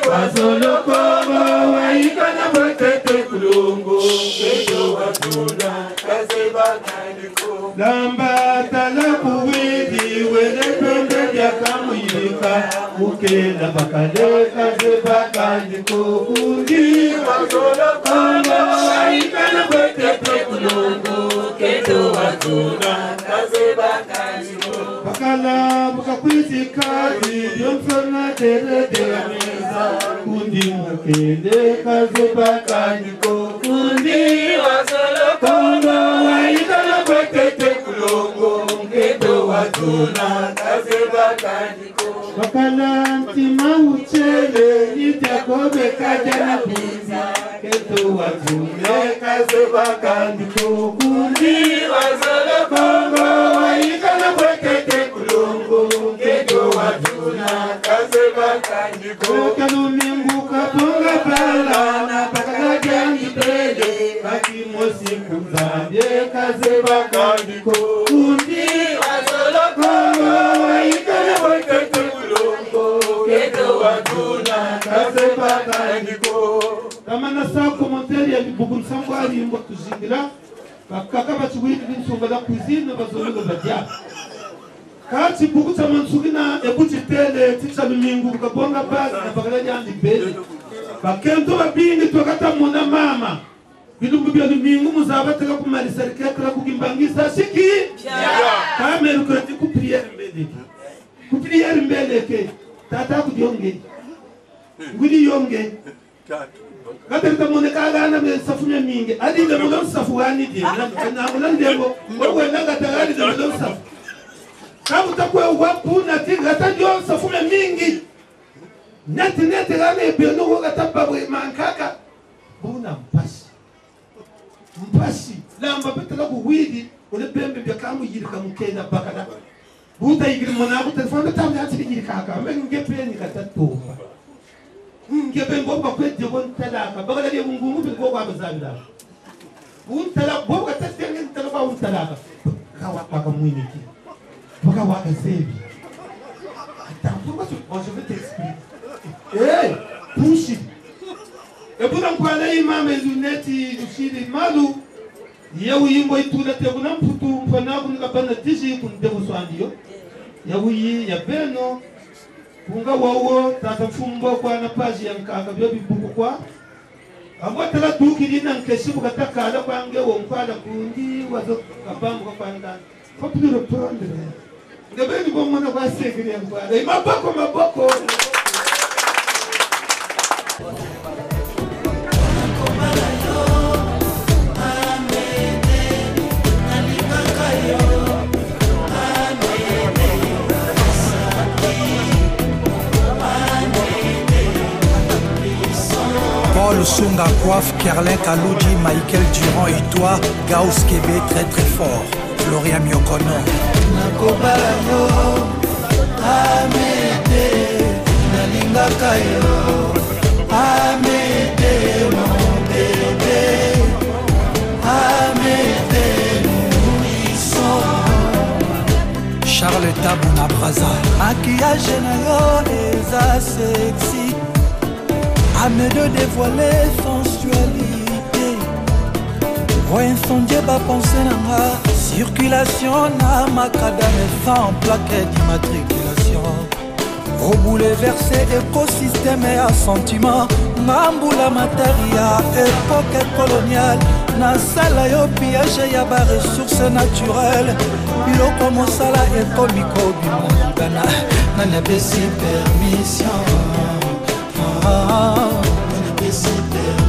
Wazolo Kongo waikana kweteke kulongo keto watuna kaseba kandiko Lamba talaku widi wede pende bya kamuyika Ukela bakale kaseba kandiko Kundi Wazolo Kongo waikana kweteke kulongo keto watuna kaseba kandiko Bakala bukakwiti kazi Yomsona tere de meza Kundi mkele kaseba kandiko Kundi Wazolo Kongo waikana kweteke kulongo keto watuna kaseba kandiko Bakala ntima uchele Nitakobe kajana biza Keto watuna kaseba kandiko Kundi Wazolo Kongo waikana kweteke kulongo keto watuna kaseba kandiko Kalumingu kaponga pala na pakala jangi pele Baki mosi kumzambye kaseba kandiko Kundi Wazolo Kongo waikana kweteke kulongo keto watuna kaseba kandiko Kama nasa komentari ya bibugu nsangu alimbo tuzingira Bakaka bachuwidi binsonga la cuisine bazoluga badia Kati buku tamansugi ebuti tele Ticha lumingu kabonga bazi na bakala jandi bele Bakento babini tuwakata muna mama Bilungu bia lumingu muzaba teka kumalisa riketela kukimbangisa Shiki Kameru kreti kupriere mbeleke Kupriere mbeleke Tata kudionge Nguli yonge Katerita mune kagana me safunya mingi adi le mulon safu wani di na mulon debo wewe nanga tagali le mulon safu kamu takwe wapu na tiga tajo safunya mingi neti gane beno woga tababwe mankaka buna mpasi lamba betela ku widi ole bembe be kamu yirika mukenda bakada buta yigir mona bu telefon ta ta yiri kaka me ngepe ni katatoba Ngebe ngomba kwete bon talaka bagala de ngungu bi gogo abazabila tala boga tatenge tala ba talaka kawa paka mwini ki paka waka zebi attends pourquoi je vais t'expliquer push it e buna kwala imama luneti ushiri malu yewu yimbo itula te buna mputu mpana kun kabana tishi kun debu swandiyo yewu yi ya beno Kunga wawo tata mfumbo kwa na paji ya mkaka biyo bibuku kwa Amwa tala duki dina nkeshibu kataka ala kwa nge wa mkwala kundi wazo kabamu kwa ndani Kopi nuro pondre Ngabeni kwa mwana kwa sekiri ya mkwala Maboko Paul Sunga Coiffe, Kerlin Kaloudji, Michael Durand, Itoa, Gauss Kébé, très très fort, Florian Miokono. Nakobalayo, Amede, Nalingakayo, Amede, mon bébé, Amede, nourrisson. Charles Tabouna Braza. Maquillage nayo, eza sexy. Amène de dévoiler sensualité. Pour incendier ma pensée nanga. Circulation na macadam sans plaquette d'immatriculation. Au bouleversé écosystème et assentiment. Mamboula materia, époque coloniale. Na sala yo piège ya ba ressources naturelles. Biloko mosala ekomiko bimongana. Nana besi permission.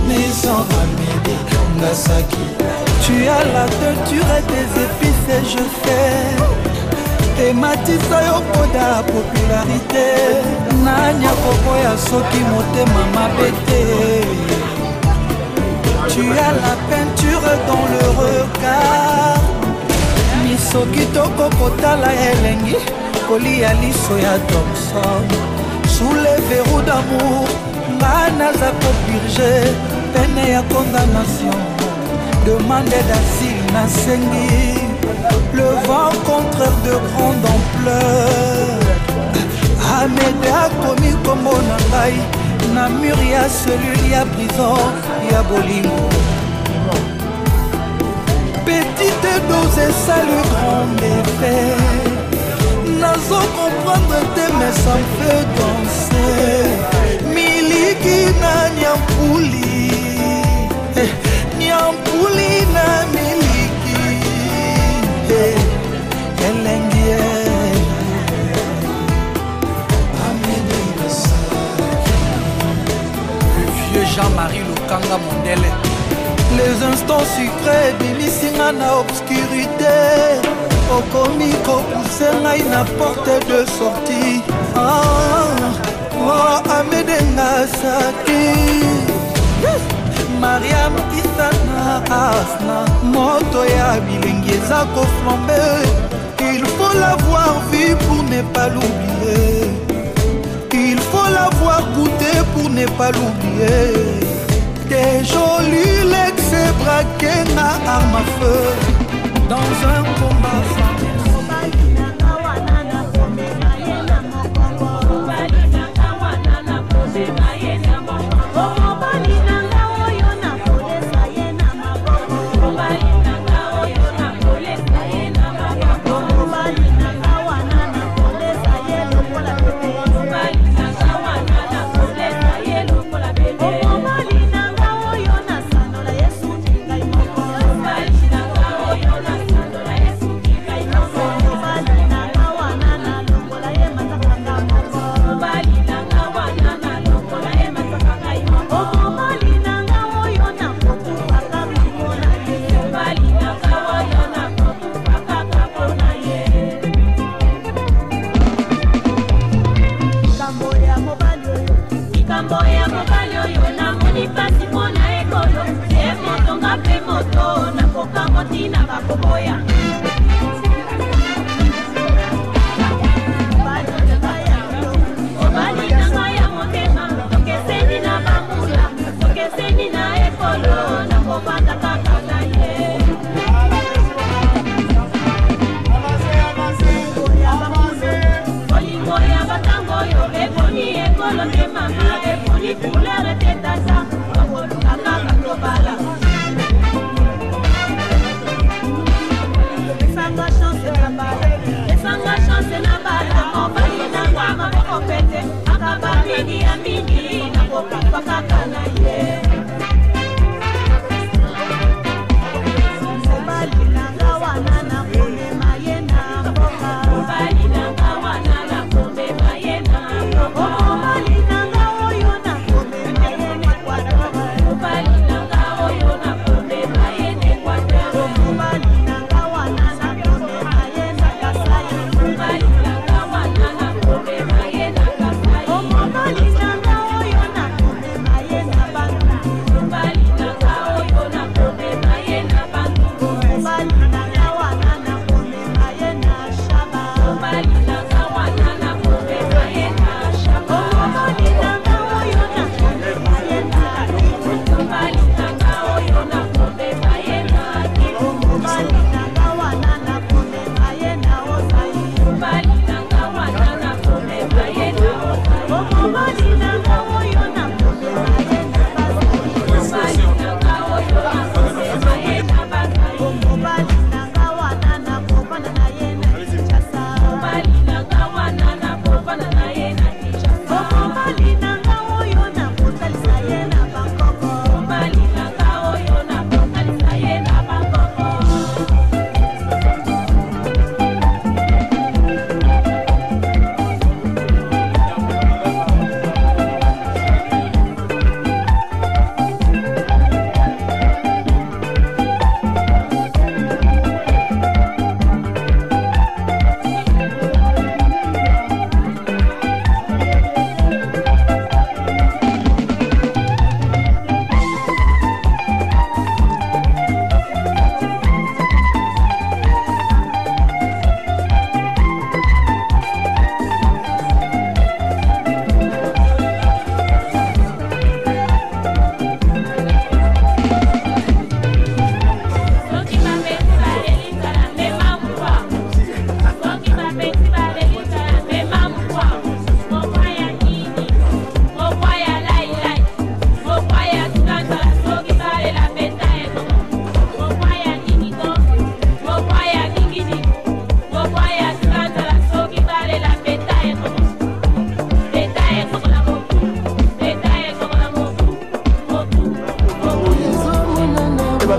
Maison Amédée Ngasaki. Tu as la teinture et des épices et je fais. Et Matissa Yokoda popularité. Nanya Koko ya Soki Mote Mama Bete. Tu as la peinture dans le regard. Misoki toko kotala elengi kolia liso ya Thompson. Sous les verrous d'amour Manaza pour purger peine ya condamnation. Demande d'asile na sengi. Le vent contraire de grande ampleur. Amédée a commis comme Bonangaï. Na mur ya cellule ya prison ya bolingo. Petite dose et ça le grand effet. Nazo comprendre tes mais ça me fait danser. Miliki na nyampuli. Nyampuli na miliki. Elengie. Jean-Marie Lukanga Mondele. Les instants sucrés Bilissinga na obscurité. Okomiko Poussenga na porte de sortie. Amedenga Saki. Mariam Isana Asna. Moto ya bilengi ezako flambe. Il faut l'avoir vu pour ne pas l'oublier. Il faut l'avoir goûté pour ne pas l'oublier. T'es joli l'ex braqué na arme à feu dans un combat sans.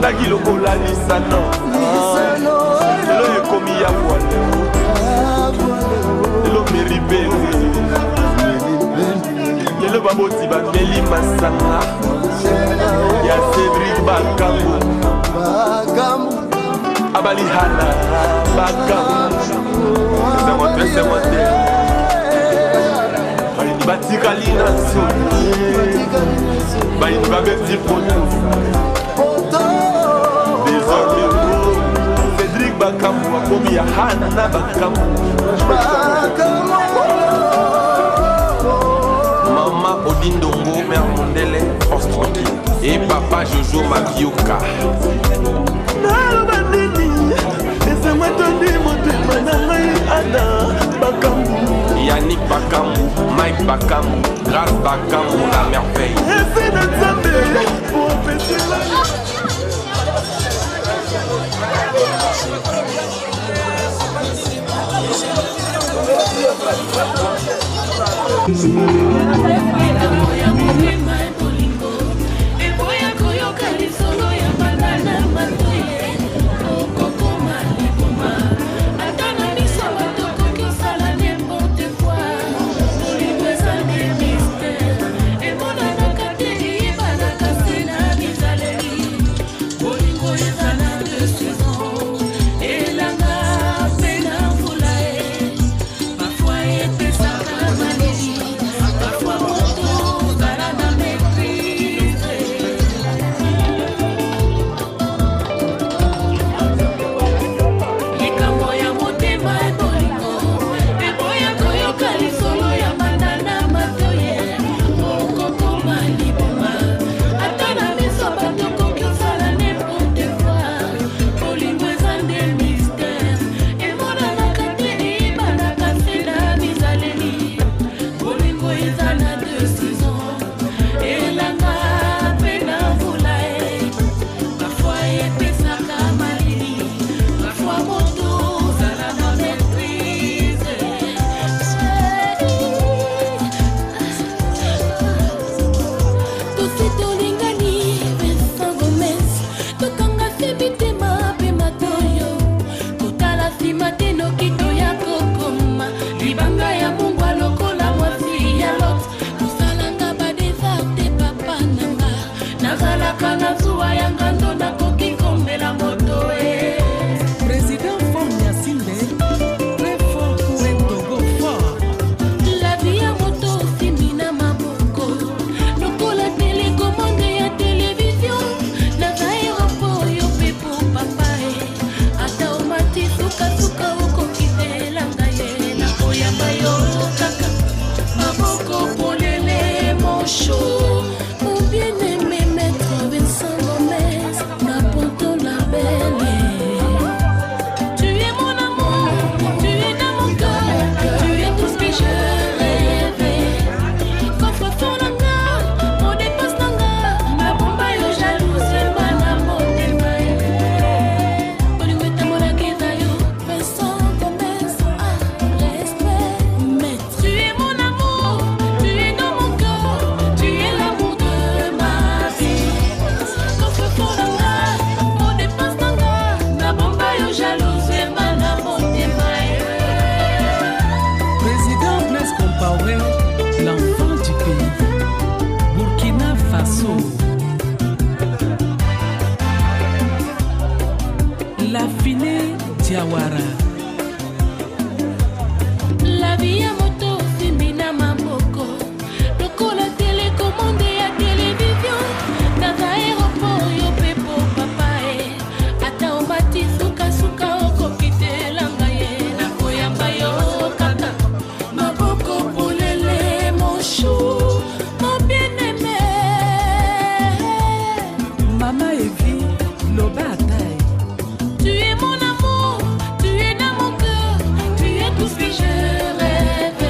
ebandaki lokola lisano lelo ekomi ya bwale lelo meribere lelo baboti bameli masanga ya Cédric Bakambu abalihana Bakambu c'est moi batikali na nzoni bayini babeti poto désormais Cédric Bakambu akomi ya hana na Bakambu Maman Odindongo Mère Mondele Force tranquille et Papa Jojo Mabioka laissez-moi donner mon témoin na ngai Ada Bakambu Yannick Bakambu, Mike Bakambu, Grace Bakambu, la merveille. Essaye de t'amener pour empêcher la Tu es mon amour, tu es dans mon cœur, tu es tout ce que je rêve.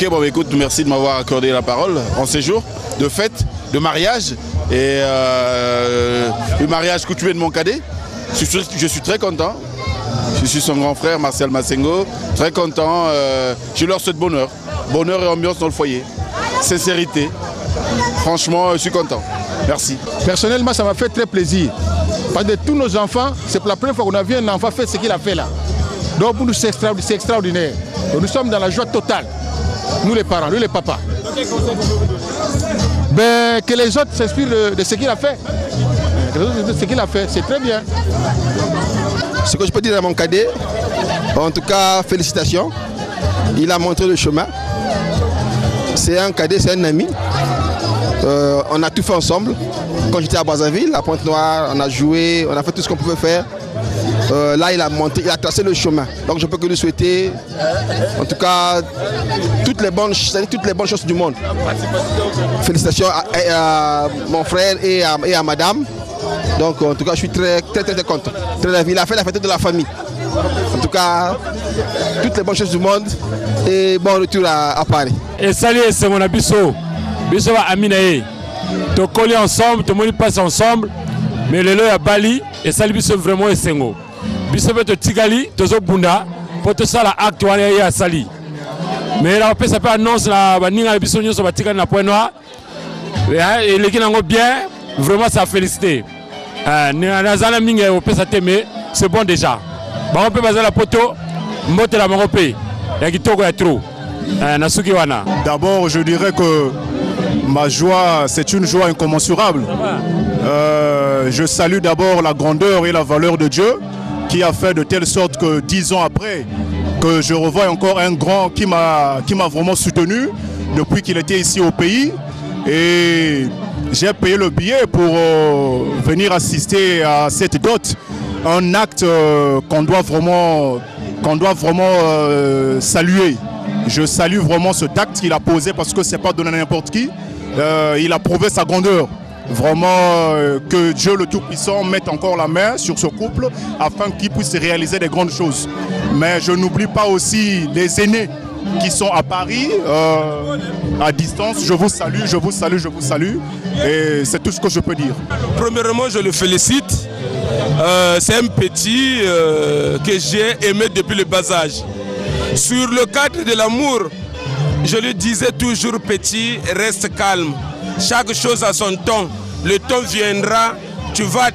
Ok, bon écoute, merci de m'avoir accordé la parole en séjour de fête, de mariage et le mariage coutumier de mon cadet. Je suis très content. Je suis son grand frère Marcel Massengo, très content. Je leur souhaite bonheur et ambiance dans le foyer, sincérité. Franchement, je suis content. Merci. Personnellement, ça m'a fait très plaisir. Parce que tous nos enfants, c'est pour la première fois qu'on a vu un enfant faire ce qu'il a fait là. Donc pour nous, c'est extraordinaire. Donc, nous sommes dans la joie totale. Nous les parents, nous les papas. Ben, que les autres s'inspirent de ce qu'il a fait. De ce qu'il a fait, c'est très bien. Ce que je peux dire à mon cadet, en tout cas, félicitations. Il a montré le chemin. C'est un cadet, c'est un ami. On a tout fait ensemble. Quand j'étais à Brazzaville, à Pointe-Noire, on a joué, on a fait tout ce qu'on pouvait faire. Là, il a monté, il a tracé le chemin. Donc, je peux que lui souhaiter, en tout cas, toutes les bonnes choses du monde. Félicitations à mon frère et à madame. Donc, en tout cas, je suis très content. Il a fait la fête de la famille. En tout cas, toutes les bonnes choses du monde et bon retour à Paris. Et salut, c'est mon abisso. Bisso va Aminae. Tu colles ensemble, tout le monde passe ensemble. Mais le lot à Bali, et salut, bisso vraiment et sengo. Bisso va te tigali, tozo bunda, pour te ça la acte à Sali. Mais là, ça peut annoncer la baninga bisso sur la tigali na point noir. Et les gens ont bien, vraiment ça félicité. C'est bon déjà. On peut passer la poteau, monter la maropé. D'abord, je dirais que ma joie, c'est une joie incommensurable. Je salue d'abord la grandeur et la valeur de Dieu qui a fait de telle sorte que 10 ans après, que je revois encore un grand qui m'a vraiment soutenu depuis qu'il était ici au pays. Et j'ai payé le billet pour venir assister à cette dot. Un acte qu'on doit vraiment saluer. Je salue vraiment cet acte qu'il a posé parce que ce n'est pas donné à n'importe qui. Il a prouvé sa grandeur. Vraiment que Dieu le Tout-Puissant mette encore la main sur ce couple afin qu'il puisse réaliser des grandes choses. Mais je n'oublie pas aussi les aînés qui sont à Paris, à distance. Je vous salue, je vous salue, je vous salue. Et c'est tout ce que je peux dire. Premièrement, je le félicite. C'est un petit que j'ai aimé depuis le bas âge. Sur le cadre de l'amour, je lui disais toujours petit, reste calme. Chaque chose a son temps. Le temps viendra, tu vas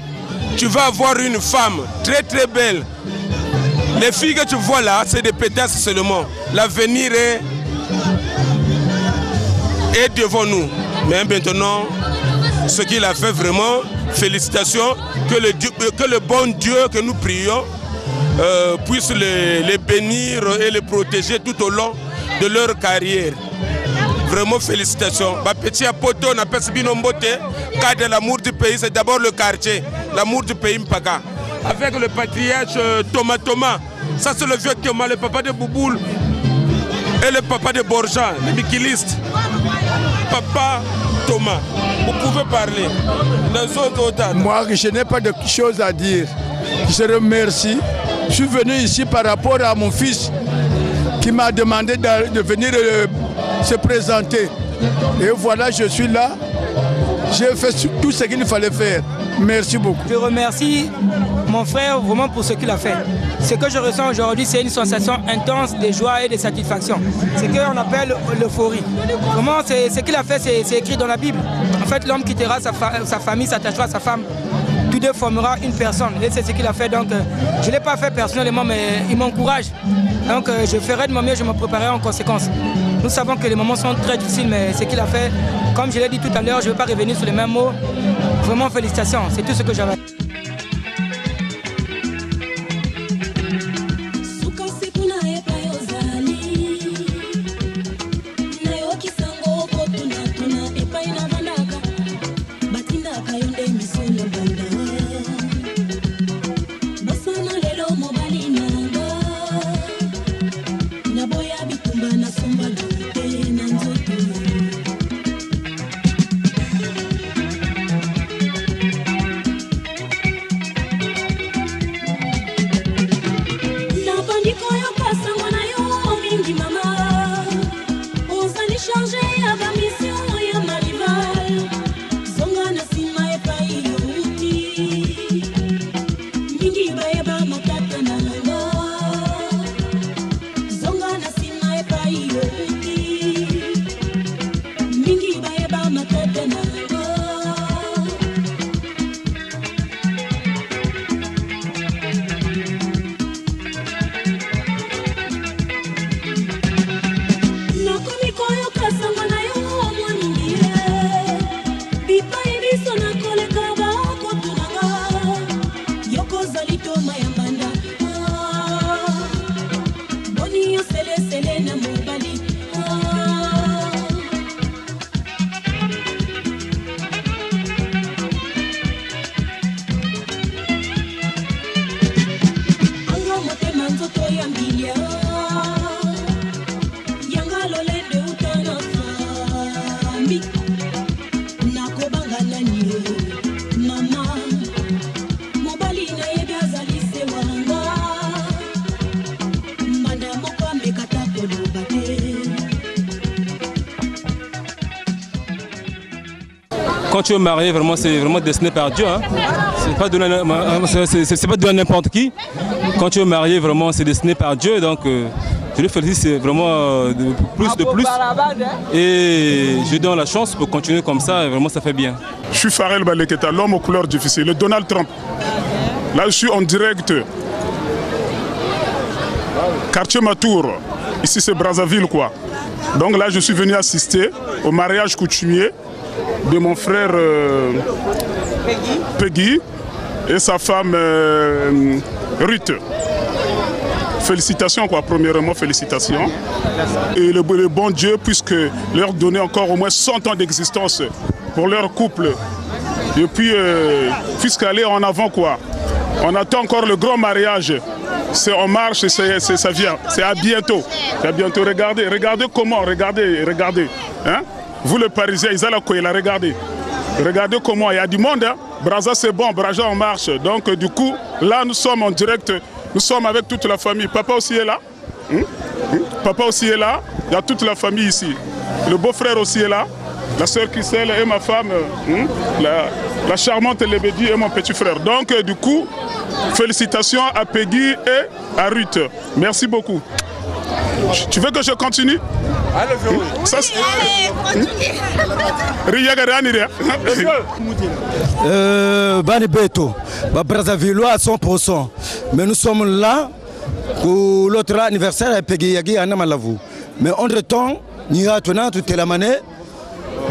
avoir une femme très très belle. Les filles que tu vois là, c'est des pétasses seulement. L'avenir est devant nous. Mais maintenant, ce qu'il a fait vraiment, félicitations. Que le bon Dieu que nous prions puisse les bénir et les protéger tout au long de leur carrière. Vraiment félicitations. Petit Apoto, on appelle Binombote, cadre de l'amour du pays, c'est d'abord le quartier, l'amour du pays Mpaka. Avec le patriarche Thomas, ça c'est le vieux Thomas, le papa de Bouboul et le papa de Borja, le Mikiliste. Papa Thomas, vous pouvez parler. Les autres autant. Moi, je n'ai pas de choses à dire. Je remercie. Je suis venu ici par rapport à mon fils qui m'a demandé de venir se présenter. Et voilà, je suis là. J'ai fait tout ce qu'il fallait faire. Merci beaucoup. Je remercie mon frère vraiment pour ce qu'il a fait. Ce que je ressens aujourd'hui, c'est une sensation intense de joie et de satisfaction. C'est ce qu'on appelle l'euphorie. Vraiment, ce qu'il a fait, c'est écrit dans la Bible. En fait, l'homme quittera sa famille, s'attachera à sa femme. Tous deux formera une personne. Et c'est ce qu'il a fait. Donc, je ne l'ai pas fait personnellement, mais il m'encourage. Donc, je ferai de mon mieux, je me préparerai en conséquence. Nous savons que les moments sont très difficiles, mais ce qu'il a fait, comme je l'ai dit tout à l'heure, je ne vais pas revenir sur les mêmes mots. Vraiment, félicitations. C'est tout ce que j'avais. Quand tu es marié, vraiment, c'est vraiment destiné par Dieu. Hein. C'est pas donné à n'importe qui. Quand tu es marié, vraiment, c'est destiné par Dieu. Donc, je le félicite, c'est vraiment de plus. Et je donne la chance pour continuer comme ça. Et vraiment, ça fait bien. Je suis Farel Baleketa, l'homme aux couleurs difficiles, le Donald Trump. Là, je suis en direct. Quartier Matour. Ici, c'est Brazzaville, quoi. Donc là, je suis venu assister au mariage coutumier de mon frère Peggy et sa femme Ruth. Félicitations, quoi, premièrement, félicitations. Et le bon Dieu, puisque leur donner encore au moins 100 ans d'existence pour leur couple. Et puis, puisqu'aller en avant, quoi. On attend encore le grand mariage. C'est en marche et ça vient. C'est à bientôt. C'est à bientôt. Regardez comment, regardez. Hein? Vous, les Parisiens, ils allaient quoi, regardez. Regardez comment, il y a du monde. Hein? Brazza, c'est bon, Brazza en marche. Donc, du coup, là, nous sommes en direct. Nous sommes avec toute la famille. Papa aussi est là. Papa aussi est là. Il y a toute la famille ici. Le beau-frère aussi est là. La sœur Kissel et ma femme, la charmante Lebedi et mon petit frère. Donc, du coup, félicitations à Peggy et à Ruth. Merci beaucoup. Tu veux que je continue? Allez, Bani Beto, Brazzaville à 100%. Mais nous sommes là pour l'autre anniversaire à Peggy Yagi à Namalavu. Mais entre-temps, nous avons tout la manée.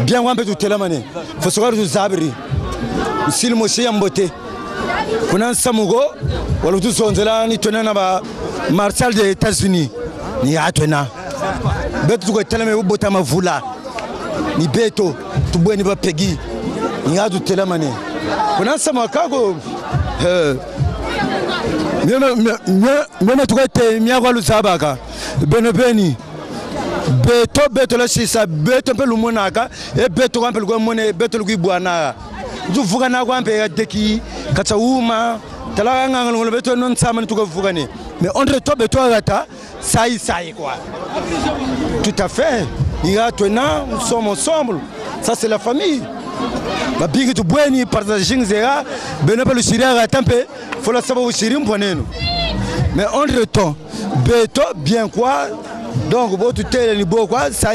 Bien, on peut tout la manée. Il faut savoir que nous avons si le monsieur en beauté. Pour un Samugo, ou le tout son de là, nous tenons à Marshall des États-Unis. Ni atena beto ko teleme u botama vula ni beto tu bweni ba Peggy ni adu telemane kuna sama kago mena tu ko te miya ko lu sabaka benobeni beto la sisa beto pe lumonaka e beto kwa pe kwa mone beto lu bwana du vuka na kwa pe deki katsauma tala nganga ngolo beto non sama tu ko vuka ni mais entre toi beto rata sai quoi tout à fait il y a toi nous sommes ensemble ça c'est la famille la bigi tu bweni partager ngzera bena pe le siria rata pe faut la savoir sirim boneno mais entre temps beto bien quoi donc bon tu t'es le beau quoi ça.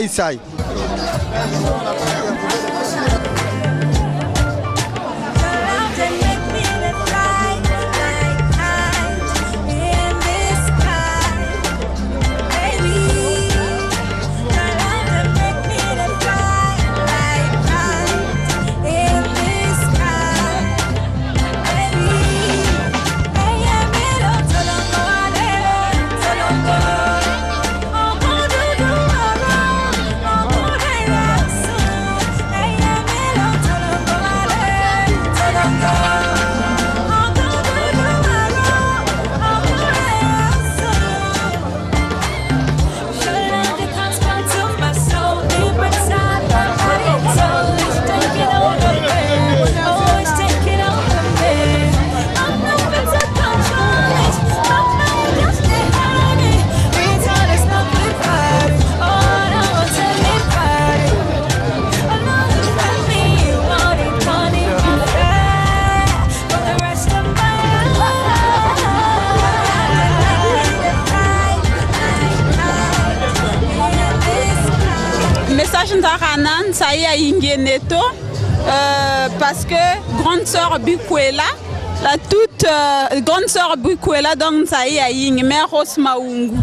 Ça y est, Ingeneto, parce que grande sœur Bukwela, la toute grande sœur Bukwela, donc ça y est, mère Osmaungu,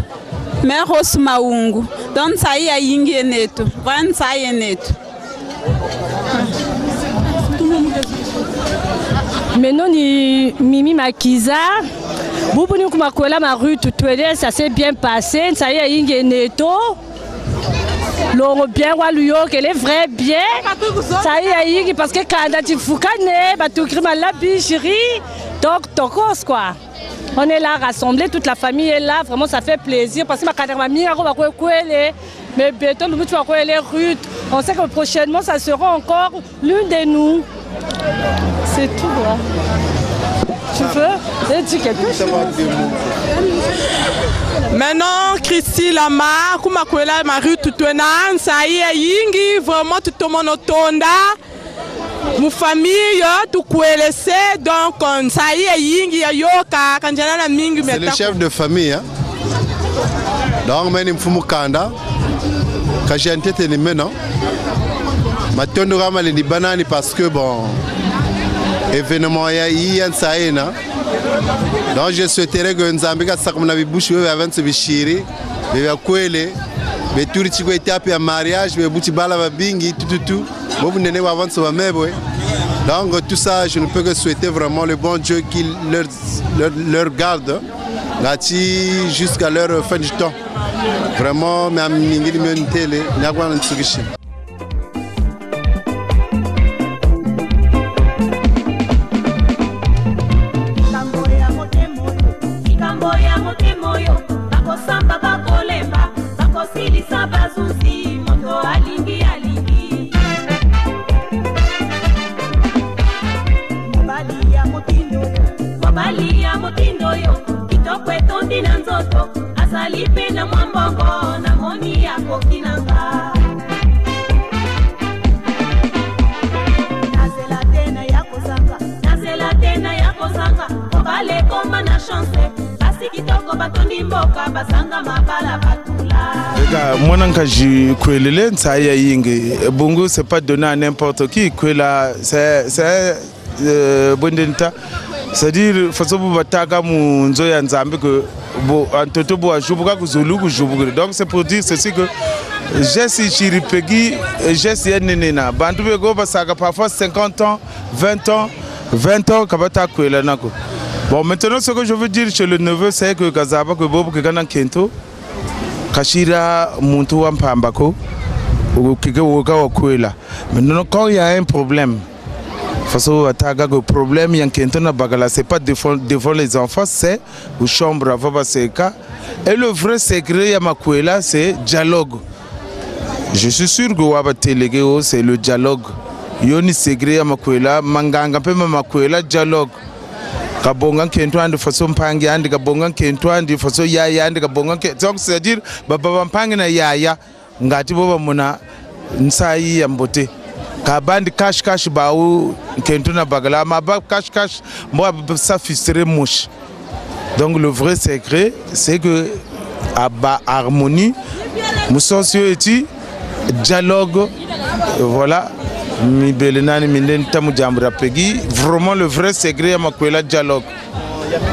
donc ça y est, Ingeneto, vraiment ça y est net. Maintenant, ni Mimi Makiza, Boubounou Kumakwela, ma rue Toutouélé, ça s'est bien passé, ça y est, Ingeneto. L'on bien waluyo qu'elle est vrai bien ça y est parce que quand tu foucanes tu crées la bicherie donc tokos quoi on est là rassemblés toute la famille est là vraiment ça fait plaisir parce que ma cadre mamie on va quoi mais bientôt nous tu vas quoi les rues on sait que prochainement ça sera encore l'une de nous c'est tout là. Tu veux dire quelque chose? Maintenant, Christy Lama, Kumakwela, Marie Tutuenan, ça y est, Yingi, vraiment tout le monde tonda. Mon famille, tout kwelese, donc ça y est, Yingi, Yoka, Kanjana Mingi. C'est le chef de famille, hein? Donc, je suis Mukanda, quand j'ai un tête maintenant, je suis les bananes parce que bon. Événement il y a ça donc je souhaiterais que nous ambions ça comme on avait bouché avant ce bichiri mais à quoi les mais tout le chico était à mariage mais bouti bala va bingi tout bon vous n'êtes pas avant ce même donc tout ça je ne peux que souhaiter vraiment le bon Dieu qui leur garde là-dessus jusqu'à leur fin du temps vraiment mais à mingi me télé n'a pas de solution. Bongo c'est pas donné à n'importe qui. C'est Bondenta. C'est-à-dire façon pour bataga munzo ya nzambe que bo antoto bo ajubuka kuzulu kujubuka. Donc c'est pour dire ceci que Jessi Chiripegi Jessi Nenena bantu bego basaka parfois 50 ans, 20 ans kabata kwela nako. Bon maintenant ce que je veux dire chez le neveu c'est que Kazaba que bobo que kana kento Kashira muntu wa mpambako maintenant quand il y a un problème façon ataga le problème y a un bagala c'est pas devant les enfants c'est aux chambres avant seka et le vrai secret ya makwela c'est dialogue Je suis sûr que Waba Téléguéo, c'est le dialogue. Yoni Segré à Makwela, Manganga Pema Makwela, dialogue. Kabongan Kentuan de façon Pangian, de Kabongan Kentuan de façon Yaya, de Kabongan Kentuan, c'est-à-dire Baba Pangina Yaya, Ngatibo Mona, Nsai Ambote. Kaband cash Baou, Kentuna Bagala, ma bab cash, moi ça fisterait mouche. Donc le vrai secret, c'est que à harmonie, nous sommes dialogue, voilà. Vraiment le vrai secret c'est le dialogue,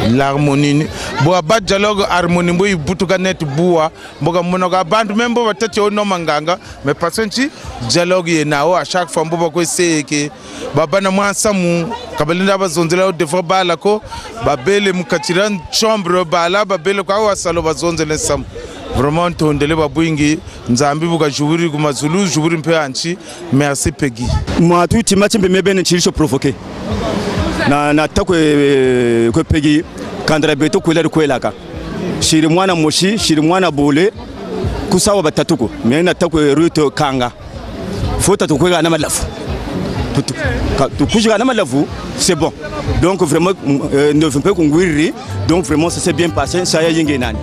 l'harmonie. Bon, à dialogue, harmonie, bon, il boutuka net boua, bon, monoga band même bon, peut-être au nom manganga, mais parce que dialogue est nao à chaque fois, bon, quoi c'est que, baba na moi samu, kabelinda bazonzela de fois balako, babele mukatiran chambre bala, babele quoi ou asalo bazonzela sam. Vraiment, tondele babouingi, nzambi buka jouri kumazulu, jouri mpe anchi, merci Peggy. Moi, tout le match me ben chilisho provoqué. Na takwe ko Peggy, kandra beto kwela kwelaka. Shiri mwana moshi, shiri mwana bole, kusawa batatuko. Mais na takwe ruto kanga. Faut takwega na malafu. Tout na malafu, c'est bon. Donc vraiment, ne veut pas qu'on guérit. Donc vraiment, ça s'est bien passé. Ça y est, yingenani.